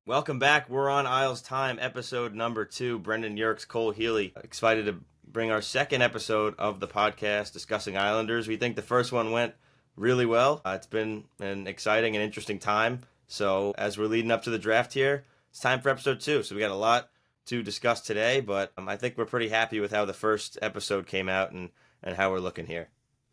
Welcome back. We're on Isles Time, episode number 2. Brendan Yerkes, Cole Healy. Excited to bring our second episode of the podcast discussing Islanders. We think the first one went really well. It's been an exciting and interesting time. So, as we're leading up to the draft here, it's time for episode 2. So, we got a lot to discuss today, but I think we're pretty happy with how the first episode came out and how we're looking here.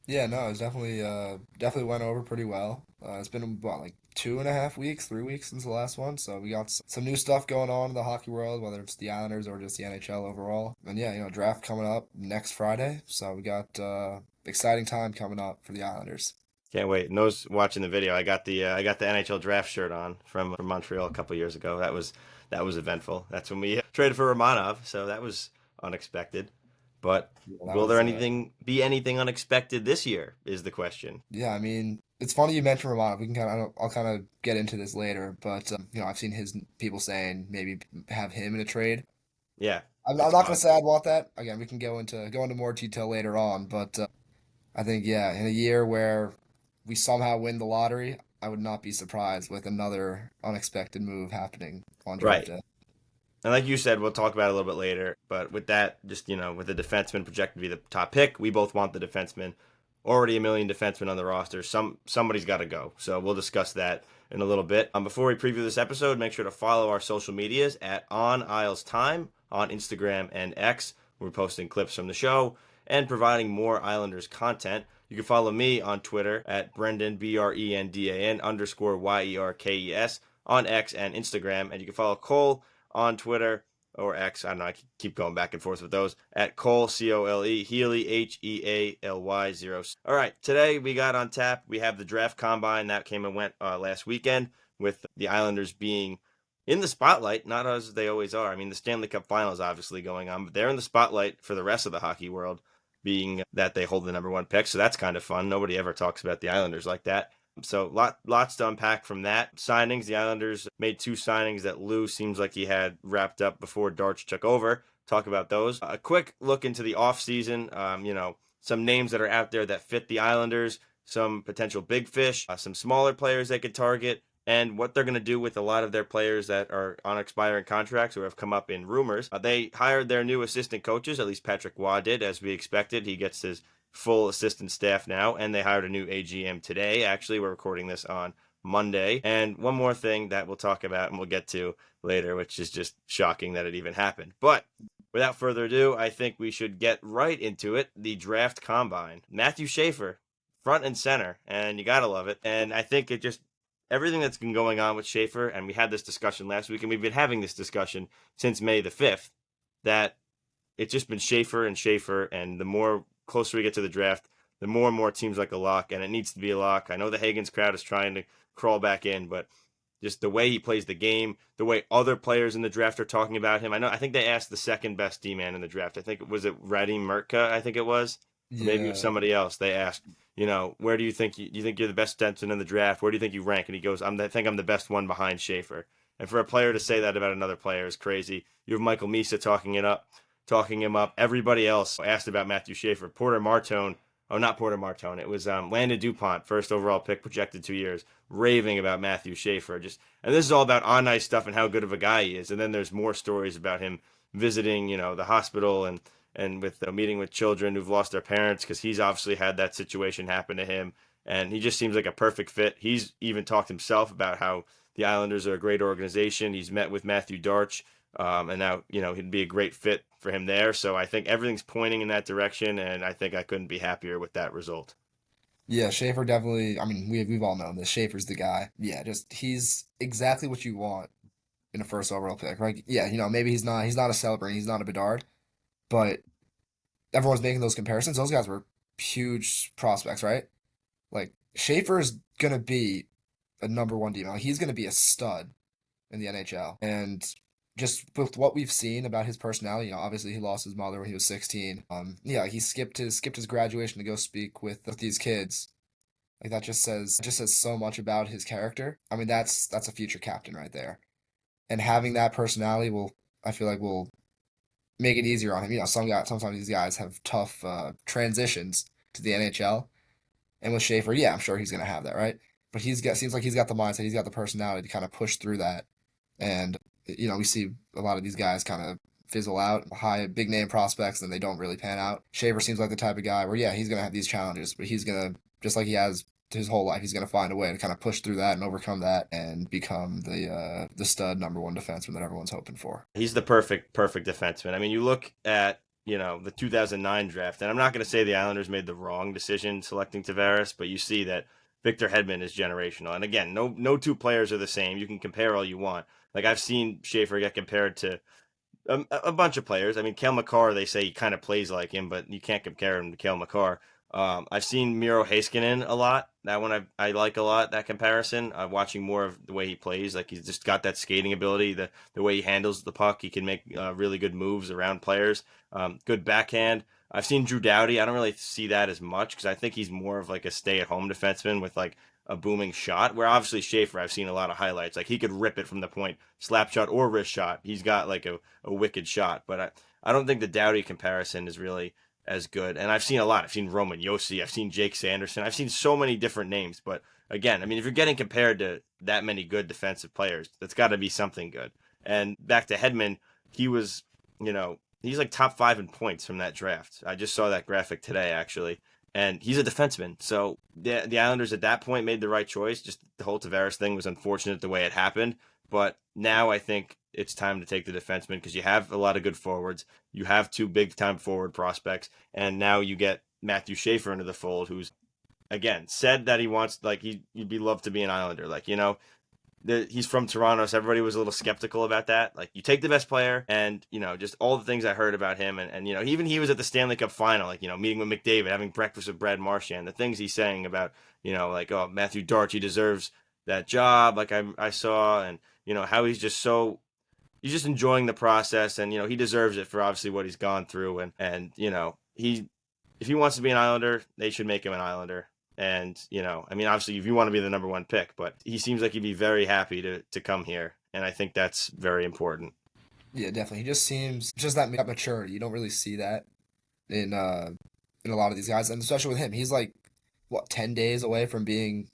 Yeah, no, it's definitely went over pretty well. It's been what, like 2.5 weeks, 3 weeks since the last one, so we got some new stuff going on in the hockey world, whether it's the Islanders or just the NHL overall. And yeah, draft coming up next Friday, so we got exciting time coming up for the Islanders. Can't wait. And those watching the video, I got the NHL draft shirt on from Montreal a couple years ago. That was eventful. That's when we traded for Romanov, so that was unexpected. But Yeah, that will there was anything unexpected this year? Is the question. yeah. I mean, it's funny you mentioned Romano. We can I'll kind of get into this later, but I've seen his people saying maybe have him in a trade. Yeah, I'm it's not gonna say possible. I'd want that. Again, we can go into more detail later on, but I think, yeah, in a year where we somehow win the lottery, I would not be surprised with another unexpected move happening on draft Right. day. And like you said, we'll talk about it a little bit later. But with that, just with the defenseman projected to be the top pick, we both want the defenseman. Already a million defensemen on the roster. Somebody's got to go. So we'll discuss that in a little bit. Before we preview this episode, make sure to follow our social medias at On Isles Time on Instagram and X. We're posting clips from the show and providing more Islanders content. You can follow me on Twitter at Brendan BRENDAN underscore YERKES on X and Instagram, and you can follow Cole on Twitter or X. I don't know. I keep going back and forth with those at Cole COLE Healy HEALY 0. All right, today we got on tap. We have the draft combine that came and went last weekend, with the Islanders being in the spotlight, not as they always are. I mean, the Stanley Cup Finals obviously going on, but they're in the spotlight for the rest of the hockey world, being that they hold the number one pick. So that's kind of fun. Nobody ever talks about the Islanders like that. So lots to unpack from that. Signings, the Islanders made 2 signings that Lou seems like he had wrapped up before Darch took over. Talk about those. A quick look into the offseason. Some names that are out there that fit the Islanders, some potential big fish, some smaller players they could target, and what they're going to do with a lot of their players that are on expiring contracts or have come up in rumors. They hired their new assistant coaches, at least Patrick Waugh did, as we expected. He gets his full assistant staff now, and they hired a new AGM today. Actually, we're recording this on Monday. And one more thing that we'll talk about and we'll get to later, which is just shocking that it even happened. But without further ado, I think we should get right into it. The draft combine. Matthew Schaefer, front and center, and you gotta love it. And I think it just everything that's been going on with Schaefer, and we had this discussion last week, and we've been having this discussion since May the 5th, that it's just been Schaefer and Schaefer, and the more closer we get to the draft, the more and more teams like a lock, and it needs to be a lock. I know the Hagens crowd is trying to crawl back in, but just the way he plays the game, the way other players in the draft are talking about him. I think they asked the second best D man in the draft. I think was it Radim Murka, I think it was, or maybe it was Yeah, somebody else. They asked, where do you think you think you're the best defenseman in the draft? Where do you think you rank? And he goes, I think I'm the best one behind Schaefer. And for a player to say that about another player is crazy. You have Michael Misa talking him up. Everybody else asked about Matthew Schaefer. Porter Martone, oh, not Porter Martone. It was Landon Dupont, first overall pick, projected 2 years, raving about Matthew Schaefer. And this is all about on ice stuff and how good of a guy he is. And then there's more stories about him visiting, the hospital and with meeting with children who've lost their parents, because he's obviously had that situation happen to him. And he just seems like a perfect fit. He's even talked himself about how the Islanders are a great organization. He's met with Matthew Darch, and now, he'd be a great fit for him there. So I think everything's pointing in that direction, and I think I couldn't be happier with that result. yeah, Schaefer definitely. I mean, we've all known this. Schaefer's the guy. Yeah, just he's exactly what you want in a first overall pick, right? Yeah, maybe he's not a Celebrant, he's not a Bedard, but everyone's making those comparisons. Those guys were huge prospects, right? Like Schaefer's gonna be a number one D man. Like, he's gonna be a stud in the NHL. And just with what we've seen about his personality, obviously he lost his mother when he was 16. Yeah, he skipped his graduation to go speak with these kids. Like that just says so much about his character. I mean, that's a future captain right there. And having that personality I feel like will make it easier on him. Sometimes these guys have tough transitions to the NHL. And with Schaefer, yeah, I'm sure he's gonna have that, right? But seems like he's got the mindset, he's got the personality to kind of push through that And we see a lot of these guys kind of fizzle out, high big name prospects, and they don't really pan out. Shaver seems like the type of guy where, yeah, he's gonna have these challenges, but he's gonna, just like he has his whole life, he's gonna find a way to kind of push through that and overcome that and become the stud number one defenseman that everyone's hoping for. He's the perfect defenseman. I mean, you look at the 2009 draft, and I'm not going to say the Islanders made the wrong decision selecting Tavares, but you see that Victor Hedman is generational. And again, no two players are the same. You can compare all you want. Like I've seen Schaefer get compared to a bunch of players. I mean, Cale Makar, they say he kind of plays like him, but you can't compare him to Cale Makar. I've seen Miro Heiskanen a lot. That one I like a lot, that comparison. I'm watching more of the way he plays. Like he's just got that skating ability, the way he handles the puck. He can make really good moves around players. Good backhand. I've seen Drew Doughty. I don't really see that as much because I think he's more of like a stay-at-home defenseman with like a booming shot. Where obviously Schaefer, I've seen a lot of highlights. Like he could rip it from the point, slap shot or wrist shot. He's got like a wicked shot. But I don't think the Doughty comparison is really as good. And I've seen a lot. I've seen Roman Yossi. I've seen Jake Sanderson. I've seen so many different names. But again, I mean, if you're getting compared to that many good defensive players, that's got to be something good. And back to Hedman, he was, he's like top 5 in points from that draft. I just saw that graphic today, actually. And he's a defenseman. So the Islanders at that point made the right choice. Just the whole Tavares thing was unfortunate the way it happened. But now I think it's time to take the defenseman because you have a lot of good forwards. You have 2 big time forward prospects. And now you get Matthew Schaefer into the fold, who's, again, said that he wants, like, he'd be loved to be an Islander. Like, he's from Toronto, so everybody was a little skeptical about that. Like, you take the best player, and just all the things I heard about him, and even he was at the Stanley Cup final, like meeting with McDavid, having breakfast with Brad Marchand, the things he's saying about like, oh, Matthew Darch, he deserves that job, like I saw, and how he's just enjoying the process, and he deserves it for obviously what he's gone through, and he if he wants to be an Islander, they should make him an Islander. And, I mean, obviously, if you want to be the number one pick, but he seems like he'd be very happy to come here. And I think that's very important. Yeah, definitely. He just seems just that maturity. You don't really see that in a lot of these guys, and especially with him. He's like what 10 days away from being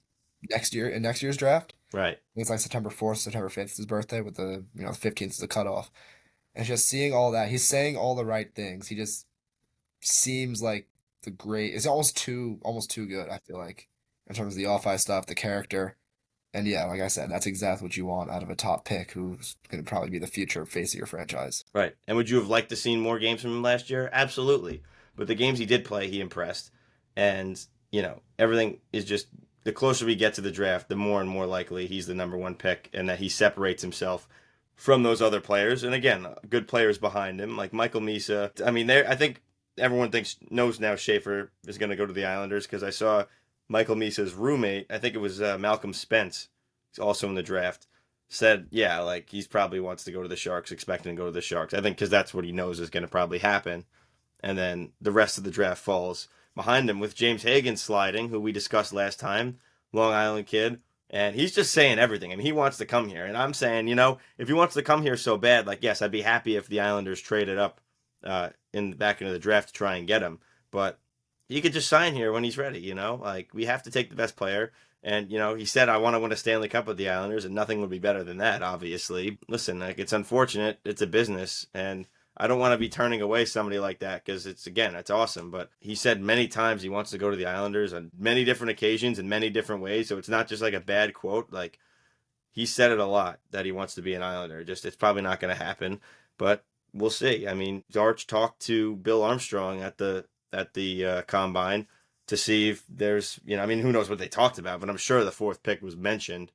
next year's draft. Right. I think it's like September 4th, September 5th, his birthday, with the 15th is the cutoff. And just seeing all that, he's saying all the right things. He just seems like the great. It's almost too good. I feel like in terms of the off ice stuff, the character, and yeah, like I said, that's exactly what you want out of a top pick who's going to probably be the future face of your franchise. Right. And would you have liked to seen more games from him last year? Absolutely. But the games he did play, he impressed. And, everything is just the closer we get to the draft, the more and more likely he's the number one pick and that he separates himself from those other players. And again, good players behind him, like Michael Misa. I mean, I think everyone knows now Schaefer is going to go to the Islanders because I saw Michael Misa's roommate, I think it was Malcolm Spence, he's also in the draft, said, yeah, like he's probably wants to go to the Sharks, expecting to go to the Sharks. I think because that's what he knows is going to probably happen. And then the rest of the draft falls behind him with James Hagan sliding, who we discussed last time, Long Island kid. And he's just saying everything. I mean, he wants to come here. And I'm saying, if he wants to come here so bad, like, yes, I'd be happy if the Islanders traded up back into the draft to try and get him. But he could just sign here when he's ready, Like, we have to take the best player. And, he said, I want to win a Stanley Cup with the Islanders, and nothing would be better than that, obviously. Listen, like, it's unfortunate. It's a business. And I don't want to be turning away somebody like that because it's awesome. But he said many times he wants to go to the Islanders on many different occasions in many different ways. So it's not just like a bad quote. Like, he said it a lot that he wants to be an Islander. Just it's probably not going to happen, but we'll see. I mean, Darch talked to Bill Armstrong at the combine to see if there's I mean, who knows what they talked about, but I'm sure the 4th pick was mentioned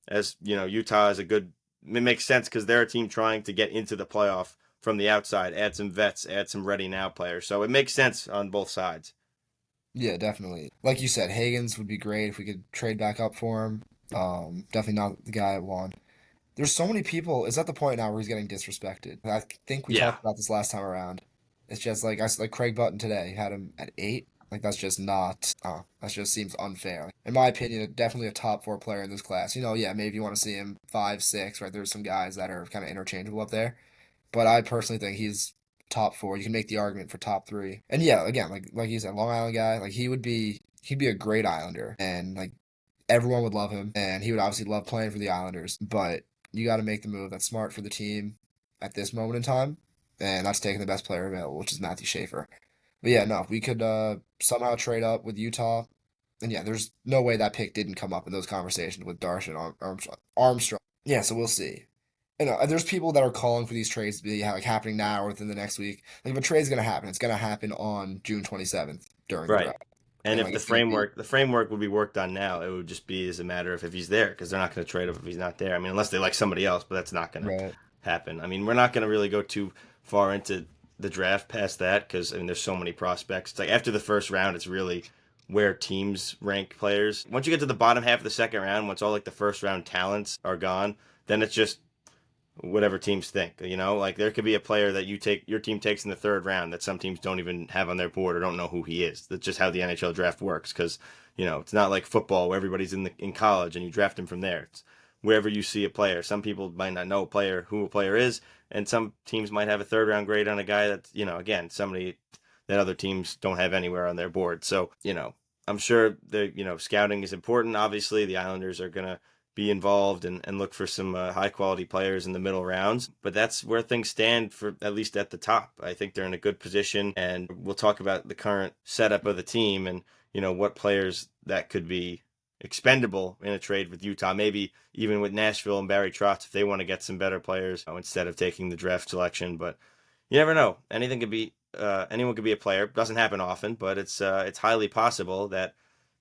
as Utah is a good. It makes sense because they're a team trying to get into the playoff from the outside, add some vets, add some ready now players. So it makes sense on both sides. Yeah, definitely. Like you said, Hagens would be great if we could trade back up for him. Definitely not the guy I want. There's so many people. It's at the point now where he's getting disrespected. I think we Yeah. talked about this last time around. It's just like like Craig Button today had him at 8. Like that's just not. That just seems unfair. In my opinion, definitely a top 4 player in this class. Yeah, maybe you want to see him 5, 6. Right, there's some guys that are kind of interchangeable up there, but I personally think he's top 4. You can make the argument for top 3. And yeah, again, like you said, Long Island guy. Like he'd be a great Islander, and like everyone would love him, and he would obviously love playing for the Islanders. But you got to make the move that's smart for the team at this moment in time, and that's taking the best player available, which is Matthew Schaefer. But yeah, no, we could somehow trade up with Utah, and yeah, there's no way that pick didn't come up in those conversations with Darsh and Armstrong. Armstrong. Yeah, so we'll see. There's people that are calling for these trades to be like happening now or within the next week. Like if a trade's gonna happen, it's gonna happen on June 27th during the Right. draft, And and if like it's gonna be the framework would be worked on now, it would just be as a matter of if he's there, because they're not going to trade him if he's not there. I mean, unless they like somebody else, but that's not going to right. happen. I mean, we're not going to really go too far into the draft past that because I mean, there's so many prospects. It's like after the first round, it's really where teams rank players. Once you get to the bottom half of the second round, once all like the first round talents are gone, then it's just whatever teams think. You know, like there could be a player that your team takes in the third round that some teams don't even have on their board or don't know who he is. That's just how the NHL draft works. Because it's not like football where everybody's in college and you draft him from there. It's wherever you see a player. Some people might not know who a player is, and some teams might have a third round grade on a guy that's again somebody that other teams don't have anywhere on their board. So I'm sure the scouting is important. Obviously, the Islanders are gonna be involved and look for some high quality players in the middle rounds. But that's where things stand for at least at the top. I think they're in a good position, and we'll talk about the current setup of the team and what players that could be expendable in a trade with Utah, maybe even with Nashville and Barry Trotz if they want to get some better players instead of taking the draft selection. But you never know. Anyone could be a player. Doesn't happen often, but it's highly possible that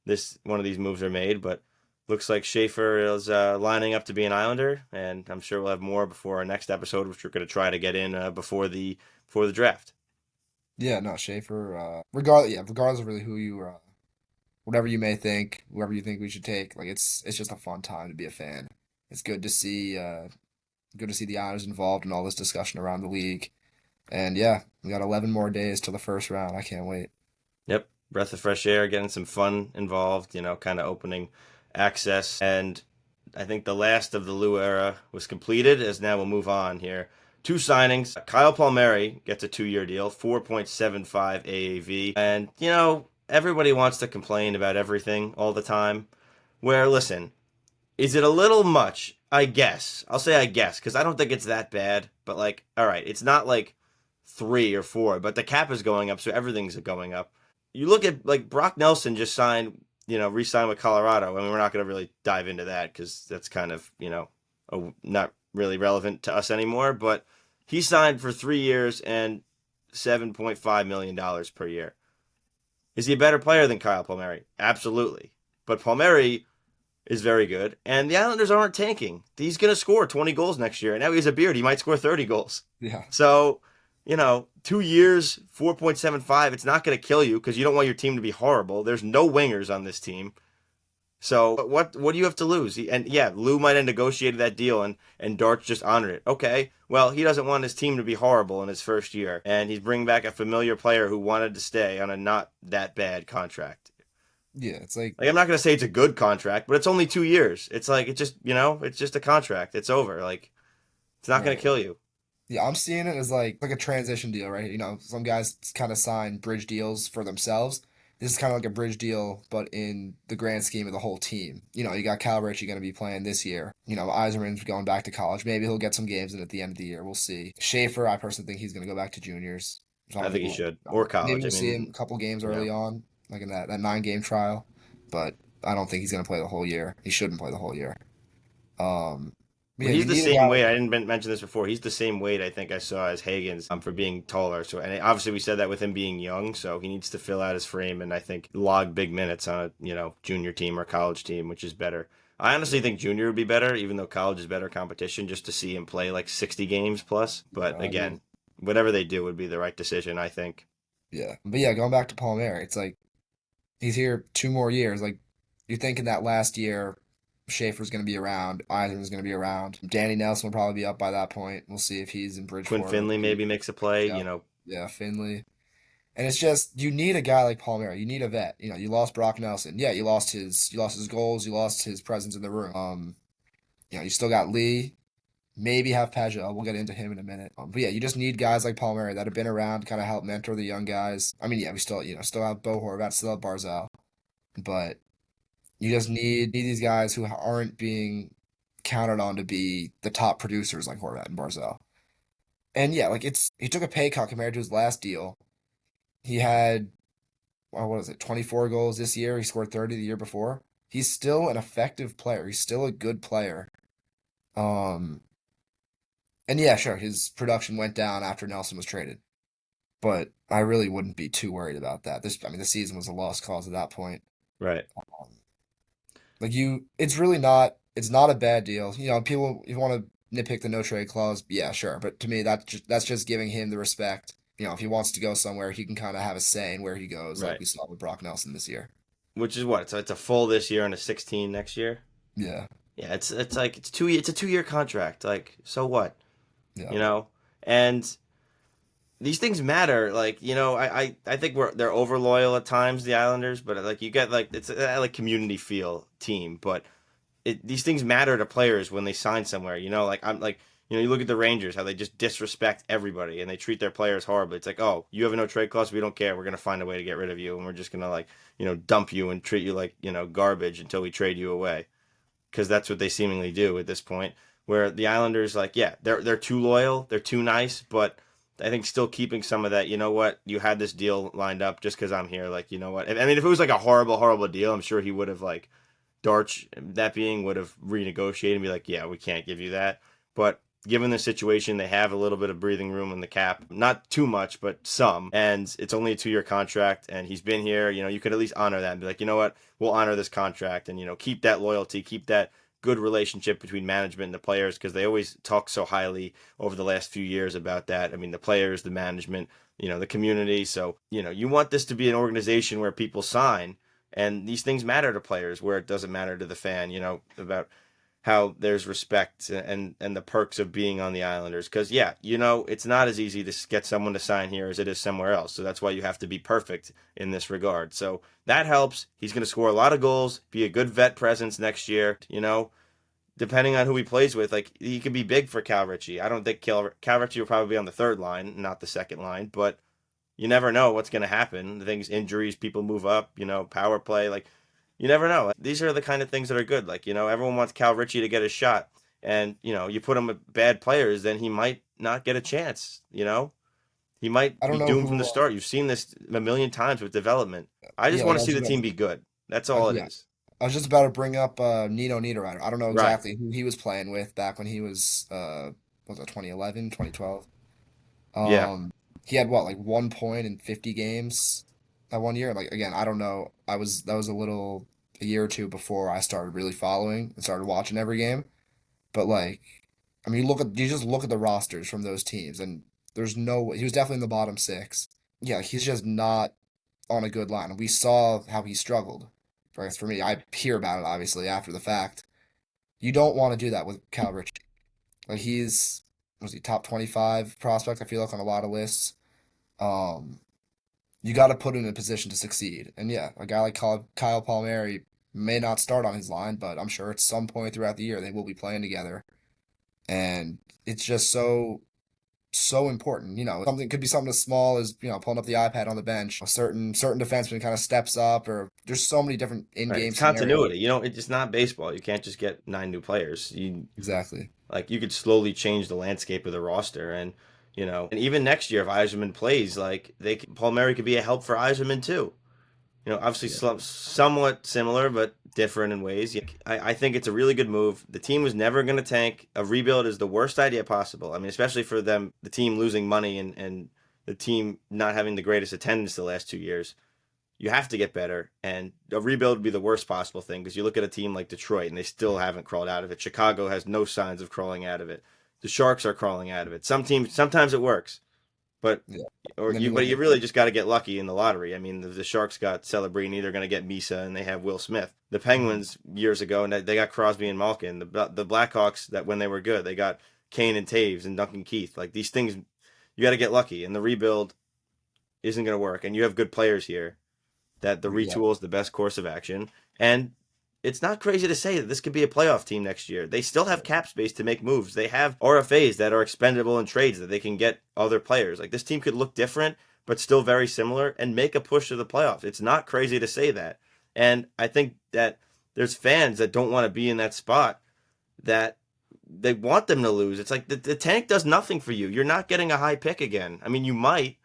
this one of these moves are made. But looks like Schaefer is lining up to be an Islander, and I'm sure we'll have more before our next episode, which we're going to try to get in before the draft. Yeah, no, Schaefer. Regardless of really who you whatever you may think, whoever you think we should take, like it's just a fun time to be a fan. It's good to see the Islanders involved in all this discussion around the league. And yeah, we got 11 more days till the first round. I can't wait. Yep, breath of fresh air, getting some fun involved. Kind of opening access, and I think the last of the Lou era was completed. As now we'll move on here. Two signings. Kyle Palmieri gets a 2-year deal, 4.75 AAV, and everybody wants to complain about everything all the time. Where listen, is it a little much? I guess. I'll say I guess because I don't think it's that bad. But like, all right, it's not like 3 or 4, but the cap is going up, so everything's going up. You look at like Brock Nelson just signed, re-signed with Colorado. I mean, we're not going to really dive into that because that's kind of, not really relevant to us anymore. But he signed for 3 years and $7.5 million per year. Is he a better player than Kyle Palmieri? Absolutely. But Palmieri is very good, and the Islanders aren't tanking. He's going to score 20 goals next year, and now he has a beard. He might score 30 goals. Yeah. So, 2 years, 4.75, it's not going to kill you because you don't want your team to be horrible. There's no wingers on this team. So what do you have to lose? And yeah, Lou might have negotiated that deal and Dart's just honored it. Okay, well, he doesn't want his team to be horrible in his first year, and he's bringing back a familiar player who wanted to stay on a not that bad contract. Yeah, it's like Like I'm not gonna say it's a good contract, but it's only 2 years. It's like it's just a contract. It's over. Like it's not gonna right. kill you. Yeah, I'm seeing it as like a transition deal, right? Some guys kind of sign bridge deals for themselves. This is kind of like a bridge deal, but in the grand scheme of the whole team. You got Cal Ritchie going to be playing this year. Eiserman's going back to college. Maybe he'll get some games in at the end of the year. We'll see. Schaefer, I personally think he's going to go back to juniors. So I I don't think think he should we'll, or maybe college. I we'll see him mean, a couple games you know, early on, like in that 9 game trial. But I don't think he's going to play the whole year. He shouldn't play the whole year. Um, but well, yeah, you he's the need a guy same like weight. I didn't mention this before. He's the same weight I think I saw as Hagen's for being taller. So and obviously we said that with him being young, so he needs to fill out his frame and I think log big minutes on a junior team or college team, which is better. I honestly think junior would be better, even though college is better competition, just to see him play like 60 games plus. But I agree. again, whatever they do would be the right decision, I think. Yeah, but yeah, going back to Palmieri, it's like he's here 2 more years. Like you're thinking that last year, Schaefer's going to be around, Eisenman's going to be around, Danny Nelson will probably be up by that point. We'll see if he's in Quinn Bridgeport. We'll Finley see. maybe makes a play. Yeah, yeah, Finley. And it's just you need a guy like Palmieri. You need a vet. You lost Brock Nelson. Yeah, you lost his goals. You lost his presence in the room. You still got Lee. Maybe have Pajot. We'll get into him in a minute. But yeah, you just need guys like Palmieri that have been around, kind of help mentor the young guys. I mean, yeah, we still have Bo Horvat, still have Barzal, but you just need these guys who aren't being counted on to be the top producers like Horvat and Barzell. And yeah, like he took a pay cut compared to his last deal. He had what is it, 24 goals this year. He scored 30 the year before. He's still an effective player. He's still a good player. Um, and yeah, sure, his production went down after Nelson was traded, but I really wouldn't be too worried about that. I mean, the season was a lost cause at that point. Right. Um, like it's really not. It's not a bad deal. People, if you want to nitpick the no trade clause, yeah, sure. But to me, that's just giving him the respect. If he wants to go somewhere, he can kind of have a say in where he goes, like Right. we saw with Brock Nelson this year. Which is what? So it's a full this year and a 16 next year. Yeah, Yeah, it's like it's a 2 year contract. Like, so what? yeah. You know? And these things matter. Like, I think they're over loyal at times, the Islanders, but like you get like it's a like community feel team, but these things matter to players when they sign somewhere. Like I'm like you look at the Rangers, how they just disrespect everybody and they treat their players horribly. It's like, oh, you have a no trade clause, we don't care. We're gonna find a way to get rid of you, and we're just gonna like dump you and treat you like garbage until we trade you away, because that's what they seemingly do at this point. Where the Islanders, like, yeah, they're too loyal, they're too nice, but I think still keeping some of that. You know what? You had this deal lined up just because I'm here. Like, you know what? I mean, if it was like a horrible, horrible deal, I'm sure he would have like Darch, that being, would have renegotiated and be like, yeah, we can't give you that. But given the situation, they have a little bit of breathing room in the cap. Not too much, but some. And it's only a 2 year contract, and he's been here. You could at least honor that and be like, you know what? We'll honor this contract and, keep that loyalty, keep that good relationship between management and the players, because they always talk so highly over the last few years about that. I mean, the players, the management, the community. So, you want this to be an organization where people sign, and these things matter to players where it doesn't matter to the fan, about how there's respect and the perks of being on the Islanders. Because, yeah, it's not as easy to get someone to sign here as it is somewhere else. So that's why you have to be perfect in this regard. So that helps. He's going to score a lot of goals, be a good vet presence next year, depending on who he plays with. Like, he could be big for Cal Ritchie. I don't think Cal Ritchie will probably be on the third line, not the second line, but you never know what's going to happen. Things, injuries, people move up, power play. Like, you never know. These are the kind of things that are good. Like, everyone wants Cal Ritchie to get his shot. And, you put him with bad players, then he might not get a chance, He might I don't be know doomed from who. the start. You've seen this a million times with development. I just Yeah, want like I to see was the about. team be good. That's all it Yeah, is. I was just about to bring up Nino Niederreiter. I don't know Right. exactly who he was playing with back when he was it 2011, 2012. Yeah. He had what, like 1 point in 50 games that 1 year. Like again, I don't know. That was a year or two before I started really following and started watching every game. But like, I mean, you just look at the rosters from those teams, and there's no way he was definitely in the bottom six. Yeah, he's just not on a good line. We saw how he struggled. For me, I hear about it obviously after the fact. You don't want to do that with Cal Ritchie. Like was he top 25 prospect? I feel like on a lot of lists. Um, you got to put him in a position to succeed. And yeah, a guy like Kyle Palmieri may not start on his line, but I'm sure at some point throughout the year they will be playing together. And it's just so important. Something could be something as small as pulling up the iPad on the bench. A certain defenseman kind of steps up, or there's so many different Right. in-game It's scenarios. continuity. It's not baseball. You can't just get 9 new players. Exactly. You could slowly change the landscape of the roster, and and even next year if Yzerman plays, like Paul Murray could be a help for Yzerman too. Obviously Yeah. somewhat similar but different in ways. I think it's a really good move. The team was never going to tank. A rebuild is the worst idea possible. I mean, especially for them, the team losing money and the team not having the greatest attendance the last 2 years. You have to get better, and a rebuild would be the worst possible thing, because you look at a team like Detroit and they still haven't crawled out of it. Chicago has no signs of crawling out of it. The Sharks are crawling out of it. Some teams, sometimes it works, but Yeah. or And then you you but look you at really just got to get lucky in the lottery. I mean, the Sharks got Celebrini, they're going to get Misa, and they have Will Smith. The Mhm. Penguins years ago, and they got Crosby and Malkin. The Blackhawks, that when they were good, they got Kane and Taves and Duncan Keith. Like, these things, you got to get lucky, and the rebuild isn't going to work. And you have good players here, that the Yeah. retool is the best course of action. And it's not crazy to say that this could be a playoff team next year. They still have cap space to make moves. They have RFAs that are expendable in trades that they can get other players. Like, this team could look different, but still very similar, and make a push to the playoffs. It's not crazy to say that. And I think that there's fans that don't want to be in that spot, that they want them to lose. It's like the tank does nothing for you. You're not getting a high pick again. I mean, you might,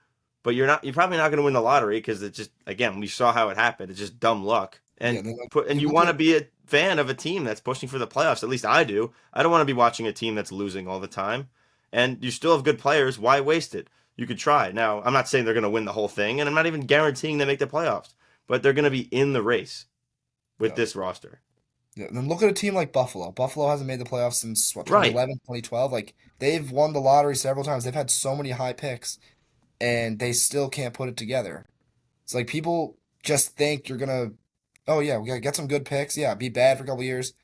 but you're not. You're probably not going to win the lottery because it's just, again, we saw how it happened. It's just dumb luck. Yeah, And then like and you you look want to at be a fan of a team that's pushing for the playoffs. At least I do. I don't want to be watching a team that's losing all the time. And you still have good players. Why waste it? You could try. Now, I'm not saying they're going to win the whole thing, and I'm not even guaranteeing they make the playoffs, but they're going to be in the race with yeah, this roster. yeah, then look at a team like Buffalo. Buffalo hasn't made the playoffs since what Right. 2011, 2012. Like they've won the lottery several times. They've had so many high picks, and they still can't put it together. It's like people just think you're gonna, oh yeah, we gotta get some good picks. Yeah, be bad for a couple years.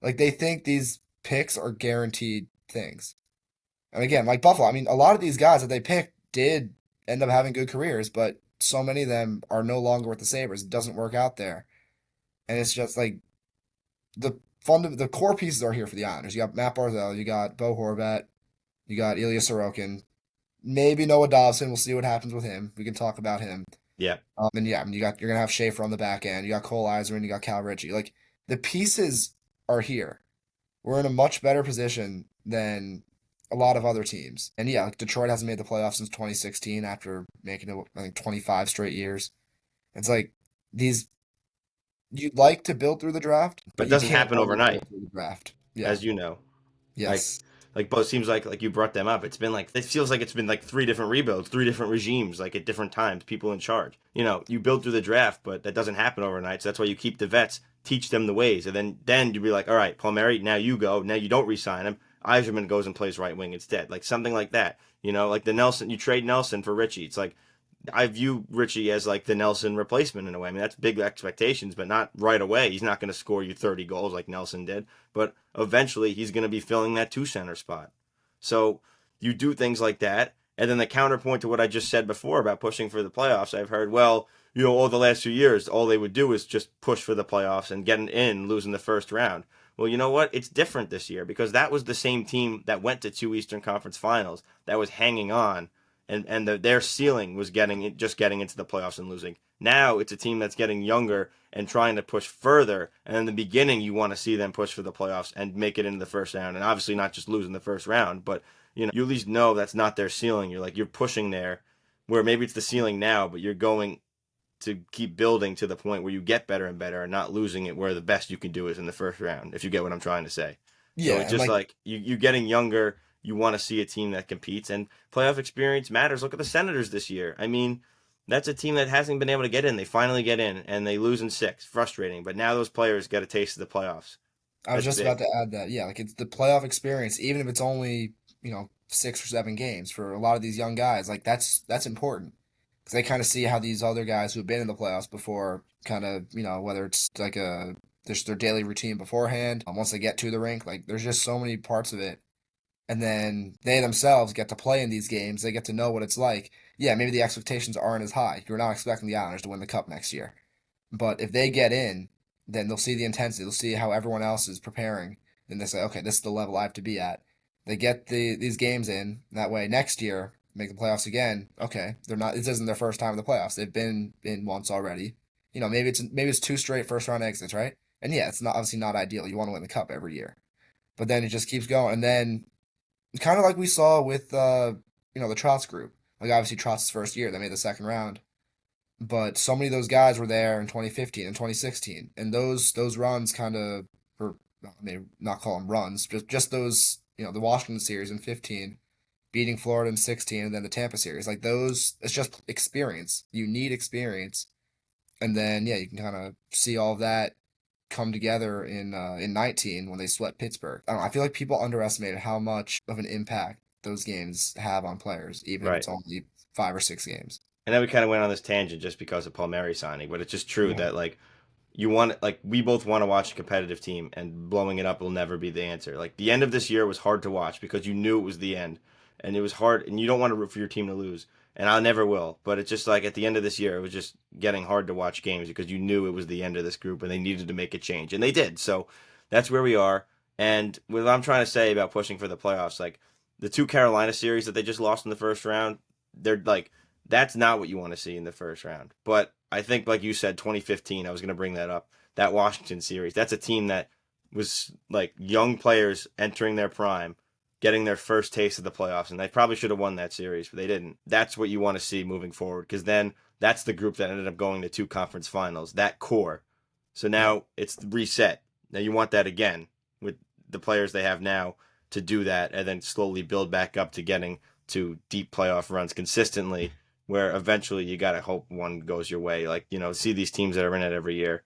Like they think these picks are guaranteed things. And again, like Buffalo, I mean, a lot of these guys that they picked did end up having good careers, but so many of them are no longer with the Sabres. It doesn't work out there. And it's just like the core pieces are here for the Islanders. You got Matt Barzal, you got Bo Horvat, you got Ilya Sorokin, maybe Noah Dobson. We'll see what happens with him. We can talk about him. Yeah. And yeah, I mean, you're gonna have Schaefer on the back end. You got Cole Eiserman, you got Cal Ritchie. Like the pieces are here. We're in a much better position than a lot of other teams. And yeah, like Detroit hasn't made the playoffs since 2016 after making it, I think, 25 straight years. It's like these you'd like to build through the draft, But but it you doesn't can't happen always overnight, build through the draft. Yeah. as you know. Like Yes. both seems like you brought them up. It's been like it feels like it's been like three different rebuilds, three different regimes, like at different times, people in charge. You build through the draft, but that doesn't happen overnight. So that's why you keep the vets, teach them the ways, and then you'd be like, all right, Palmieri, now you go. Now you don't re-sign him. Eiserman goes and plays right wing instead, like something like that. Like the Nelson, you trade Nelson for Richie. It's like I view Richie as like the Nelson replacement in a way. I mean, that's big expectations, but not right away. He's not going to score you 30 goals like Nelson did, but eventually he's going to be filling that two center spot. So you do things like that. And then the counterpoint to what I just said before about pushing for the playoffs, I've heard, well, all the last few years, all they would do is just push for the playoffs and getting in, losing the first round. Well, you know what? It's different this year because that was the same team that went to two Eastern Conference Finals that was hanging on and their ceiling was getting into the playoffs and losing. Now it's a team that's getting younger and trying to push further. And in the beginning, you want to see them push for the playoffs and make it into the first round, and obviously not just losing the first round, but you at least know that's not their ceiling. You're pushing there, where maybe it's the ceiling now, but you're going to keep building to the point where you get better and better, and not losing it where the best you can do is in the first round. If you get what I'm trying to say. So Yeah, it's and just like like you getting younger, you want to see a team that competes, and playoff experience matters. Look at the Senators this year. I mean, that's a team that hasn't been able to get in. They finally get in, and they lose in six. Frustrating, but now those players get a taste of the playoffs. I was That's just about big. to add that. Yeah, like it's the playoff experience, even if it's only, 6 or 7 games for a lot of these young guys. Like that's important because they kind of see how these other guys who have been in the playoffs before kind of, whether it's like there's their daily routine beforehand, once they get to the rink, like there's just so many parts of it. And then they themselves get to play in these games. They get to know what it's like. Yeah, maybe the expectations aren't as high. You're not expecting the Islanders to win the cup next year. But if they get in, then they'll see the intensity. They'll see how everyone else is preparing. Then they say, okay, this is the level I have to be at. They get these games in. That way, next year, make the playoffs again. Okay, they're not. This isn't their first time in the playoffs. They've been in once already. Maybe it's two straight first round exits, right? And yeah, it's not obviously not ideal. You want to win the cup every year, but then it just keeps going. And then kind of like we saw with the Trotz group. Like obviously Trotz's first year, they made the second round, but so many of those guys were there in 2015 and 2016, and those runs kind of, or I may not call them runs, just those, the Washington series in 15, beating Florida in 16, and then the Tampa series, like those, it's just experience. You need experience, and then yeah, you can kind of see all of that come together in 19 when they swept Pittsburgh. I don't know, I feel like people underestimated how much of an impact those games have on players, even if Right. it's only 5 or 6 games. And then we kind of went on this tangent just because of Palmieri signing, but it's just true Yeah. that like we both want to watch a competitive team, and blowing it up will never be the answer. Like the end of this year was hard to watch because you knew it was the end, and it was hard, and you don't want to root for your team to lose, and I never will. But it's just like at the end of this year, it was just getting hard to watch games because you knew it was the end of this group, and they needed to make a change, and they did. So that's where we are. And what I'm trying to say about pushing for the playoffs, like the two Carolina series that they just lost in the first round, they're like that's not what you want to see in the first round. But I think, like you said, 2015, I was going to bring that up. That Washington series, that's a team that was like young players entering their prime, getting their first taste of the playoffs, and they probably should have won that series, but they didn't. That's what you want to see moving forward, because then that's the group that ended up going to two conference finals, that core. So Yep. now it's reset. Now you want that again with the players they have now to do that, and then slowly build back up to getting to deep playoff runs consistently, where eventually you got to hope one goes your way. Like, see these teams that are in it every year,